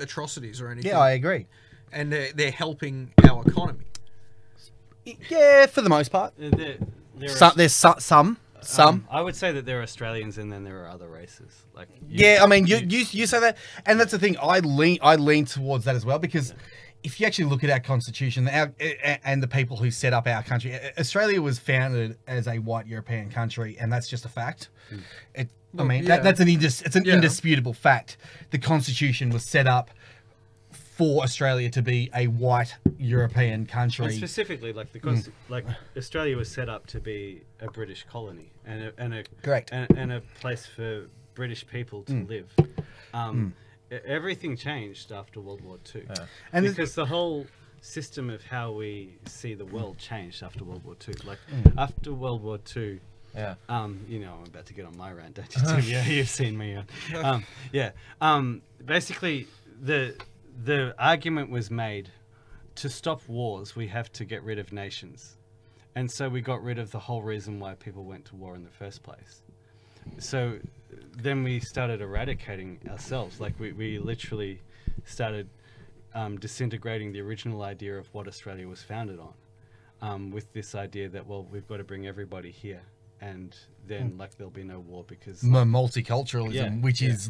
atrocities or anything. Yeah, I agree. And they're helping our economy. Yeah, for the most part. There's some. I would say that there are Australians and then there are other races. Like I mean, you say that, and that's the thing. I lean towards that as well, because if you actually look at our constitution, and the people who set up our country, Australia was founded as a white European country, and that's just a fact. That's an indisputable fact. The constitution was set up for Australia to be a white European country. And specifically, like like Australia was set up to be a British colony and a correct and a place for British people to live. Everything changed after World War II, and because the whole system of how we see the world changed after World War II. Like after World War II. Yeah. You know, I'm about to get on my rant, don't you, Tim? Yeah, you've seen me. Basically, the argument was made to stop wars, we have to get rid of nations. And so we got rid of the whole reason why people went to war in the first place. So then we started eradicating ourselves. Like we literally started disintegrating the original idea of what Australia was founded on, with this idea that, well, we've got to bring everybody here. And then, like, there'll be no war because multiculturalism, which is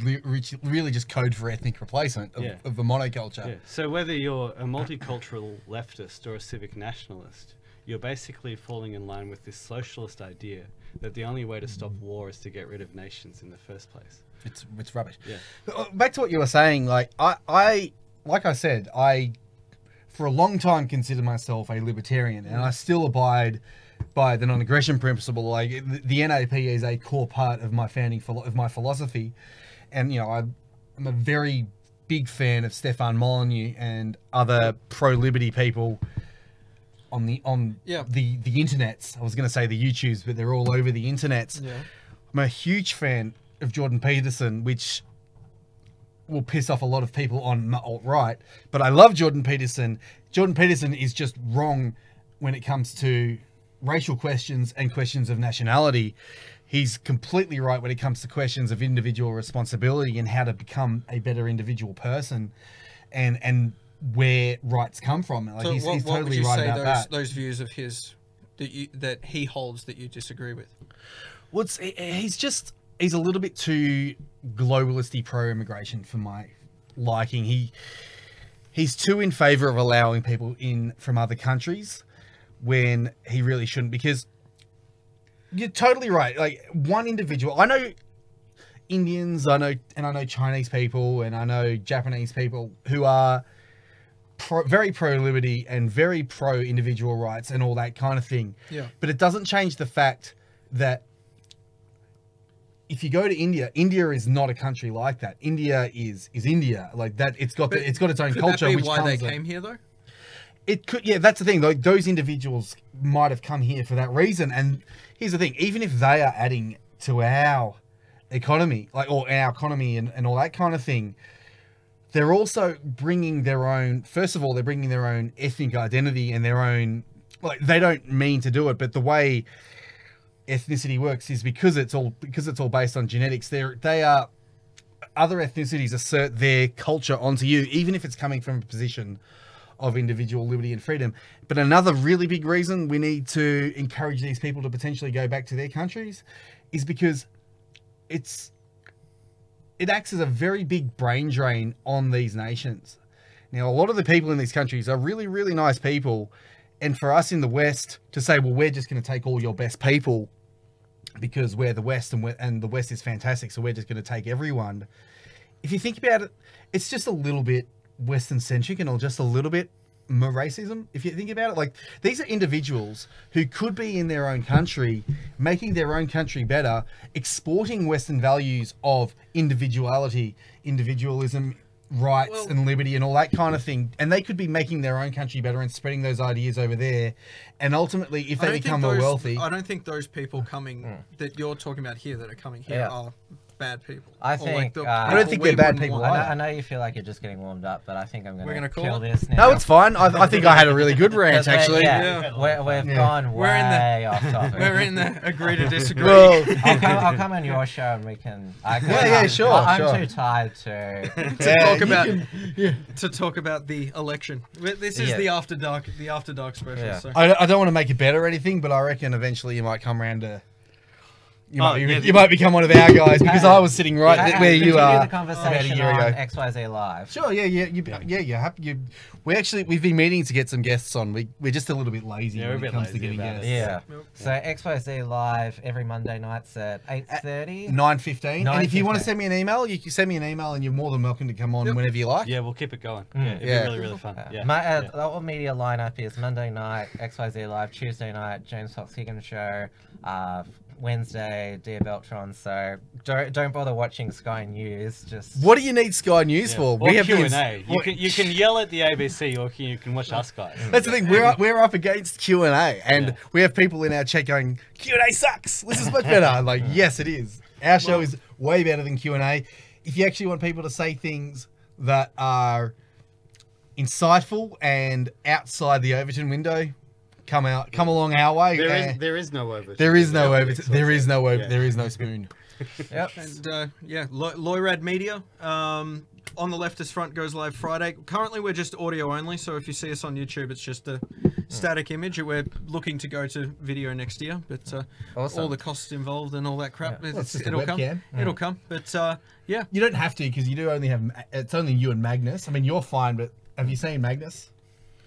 really just code for ethnic replacement of the monoculture. Yeah. So whether you're a multicultural leftist or a civic nationalist, you're basically falling in line with this socialist idea that the only way to stop war is to get rid of nations in the first place. It's rubbish. Yeah. Back to what you were saying, like I said, I for a long time considered myself a libertarian, and I still abide by the non-aggression principle. Like the NAP is a core part of my my philosophy, and you know I'm a very big fan of Stefan Molyneux and other pro-liberty people on the internets. I was going to say the YouTubes, but they're all over the internets. Yeah. I'm a huge fan of Jordan Peterson, which will piss off a lot of people on alt-right, but I love Jordan Peterson. Jordan Peterson is just wrong when it comes to racial questions and questions of nationality. He's completely right when it comes to questions of individual responsibility and how to become a better individual person, and where rights come from. Like So he's what totally would you right say about that. those views of his that he holds that you disagree with? Well, he's a little bit too globalist-y pro-immigration for my liking. He's too in favor of allowing people in from other countries when he really shouldn't, because you're totally right. Like one individual, I know Indians, I know Chinese people, and I know Japanese people who are very pro-liberty and very pro-individual rights and all that kind of thing. Yeah. But it doesn't change the fact that if you go to India, India is not a country like that. India is India. Like that, it's got its own Could culture. that be which why they comes came here, though? It could, yeah, that's the thing. Like those individuals might have come here for that reason. And here's the thing: even if they are adding to our economy, or our economy and all that kind of thing, they're also bringing their own. First of all, they're bringing their own ethnic identity and their own. Like they don't mean to do it, but the way ethnicity works is because it's all based on genetics. They are other ethnicities assert their culture onto you, even if it's coming from a position of individual liberty and freedom. But another really big reason we need to encourage these people to potentially go back to their countries is because it acts as a very big brain drain on these nations. Now, a lot of the people in these countries are really, really nice people. And for us in the West to say, well, we're just going to take all your best people because we're the West and the West is fantastic, so we're just going to take everyone. If you think about it, it's just a little bit Western centric and just a little bit racism, if you think about it. Like, these are individuals who could be in their own country, making their own country better, exporting Western values of individuality, individualism, rights and liberty and all that kind of thing. And they could be making their own country better and spreading those ideas over there. And ultimately, if they become more wealthy... I don't think those people coming that you're talking about here that are coming here are bad people. I Or think I don't think they're bad people I either. know you feel like you're just getting warmed up, but I think I'm We're going gonna to call kill it? this now. No, it's fine. I think I had a really good rant, But, actually. We've gone We're in the- way off topic. We're in the agree to disagree. Well, I'll come on your show and we can. Sure. I'm too tired to. to talk about the election. This is the after dark special. Yeah. So. I don't want to make it better or anything, but I reckon eventually you might come around to... You yeah, might become one of our guys, because I was sitting right where you continue are the conversation about a year on ago. XYZ Live. Sure, we've been meaning to get some guests on. We're just a little bit lazy Yeah, we're when a it bit comes to lazy getting about it. guests. Yeah. So XYZ Live every Monday nights at 8:30. 9:15. And if you want to 9:15. send me an email, you can send me an email, and you're more than welcome to come on whenever you like. Yeah, we'll keep it going. Yeah, it'd Yeah. be really, really fun. Yeah. The whole media lineup is Monday night XYZ Live, Tuesday night James Fox Higgins show, Wednesday Dear Beltron. So don't bother watching Sky News. Just What do you need Sky News for? Or Q&A. You can yell at the ABC, or you can watch us guys. That's the thing. We're up against Q&A, and we have people in our chat going, Q&A sucks. This is much better. I'm like, yes, it is. Our show is way better than Q&A. If you actually want people to say things that are insightful and outside the Overton window, come along our way. There is no Overton. There is no Overton. There is no Overton. There is no spoon. Yep. And Loyrad Media on the leftist front goes live Friday. Currently, we're just audio only, so if you see us on YouTube, it's just a static image. We're looking to go to video next year, but Awesome. all the costs involved and all that crap, It's just a it'll come. webcam. It'll come. But yeah, You don't have to, because you do only have. It's only you and Magnus. I mean, you're fine, but have you seen Magnus?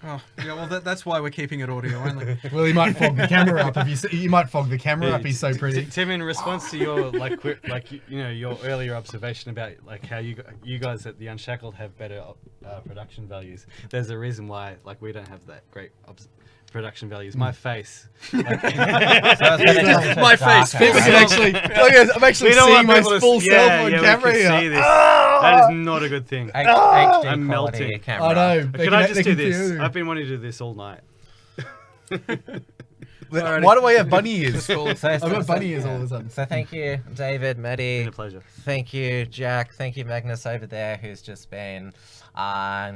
oh yeah. Well, that's why we're keeping it audio only. Well, he might fog the camera up. You might fog the camera up. He's so pretty. Tim, in response to your your earlier observation about like how you guys at the Unshackled have better production values, there's a reason why we don't have that great production values. My face, So I was gonna tell you to My face. darker. People can actually. I'm actually we don't seeing want my people to full self on we camera can here. see this. That is not a good thing. HD I'm quality melting. camera. I know. Can I just do this? I've been wanting to do this all night. Why do I have bunny ears? So, I've got bunny ears all of a sudden. So thank you, David, Maddie. Been a pleasure. Thank you, Jack. Thank you, Magnus over there, who's just been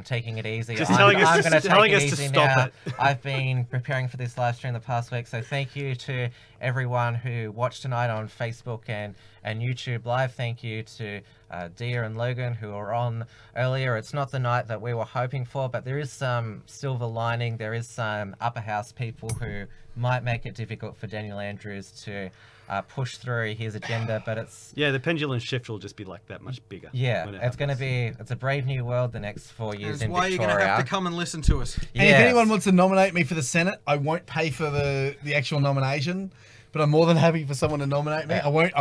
taking it easy. Just telling us I'm to- gonna telling take it us to easy stop now. it. I've been preparing for this live stream the past week, so thank you to everyone who watched tonight on Facebook and YouTube Live. Thank you to Dia and Logan, who were on earlier. It's not the night that we were hoping for, but there is some silver lining. There is some upper house people who might make it difficult for Daniel Andrews to push through his agenda, but it's The pendulum shift will just be like that much bigger. when it it's going to happens. it's a brave new world the next 4 years That's in why Victoria. you're gonna have to come and listen to us. And if anyone wants to nominate me for the Senate, I won't pay for the actual nomination, but I'm more than happy for someone to nominate me. I won't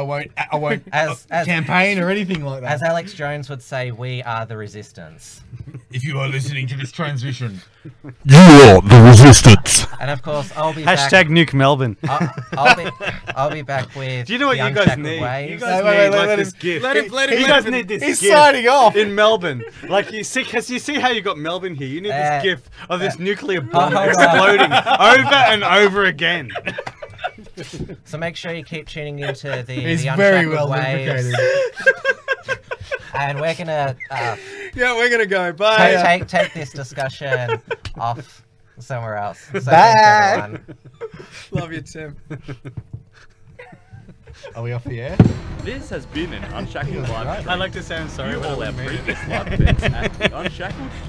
As campaign or anything like that. as Alex Jones would say, we are the resistance. If you are listening to this transmission, You are the resistance. And of course, I'll be Hashtag nuke Melbourne. back. I'll be back with. Do you know what the you guys Unshackled need? Waves. You guys Wait, need let like him- this gift. let him- You guys need this he's gift signing off. in Melbourne. Like you see, cause you see how you got Melbourne here. You need this gift of this nuclear bomb hold on. exploding over and over again. So make sure you keep tuning into the He's the very Unshackled well Waves. lubricated. And we're gonna We're gonna go. Bye. take this discussion off somewhere else. So Bye. thanks, everyone. Love you, Tim. Are we off the air? This has been an Unshackled live stream. I'd like to say I'm sorry. View but I all our didn't mean it. previous live events at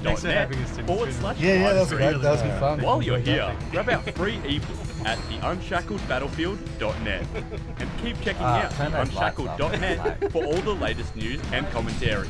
Thanks for having us, Tim. theunshackled.net/. Yeah, that was livestream. great. That was good fun. While you're here, grab our free ebook at theunshackedbattlefield.net and keep checking out turn those lights off. theunshackled.net for all the latest news and commentary.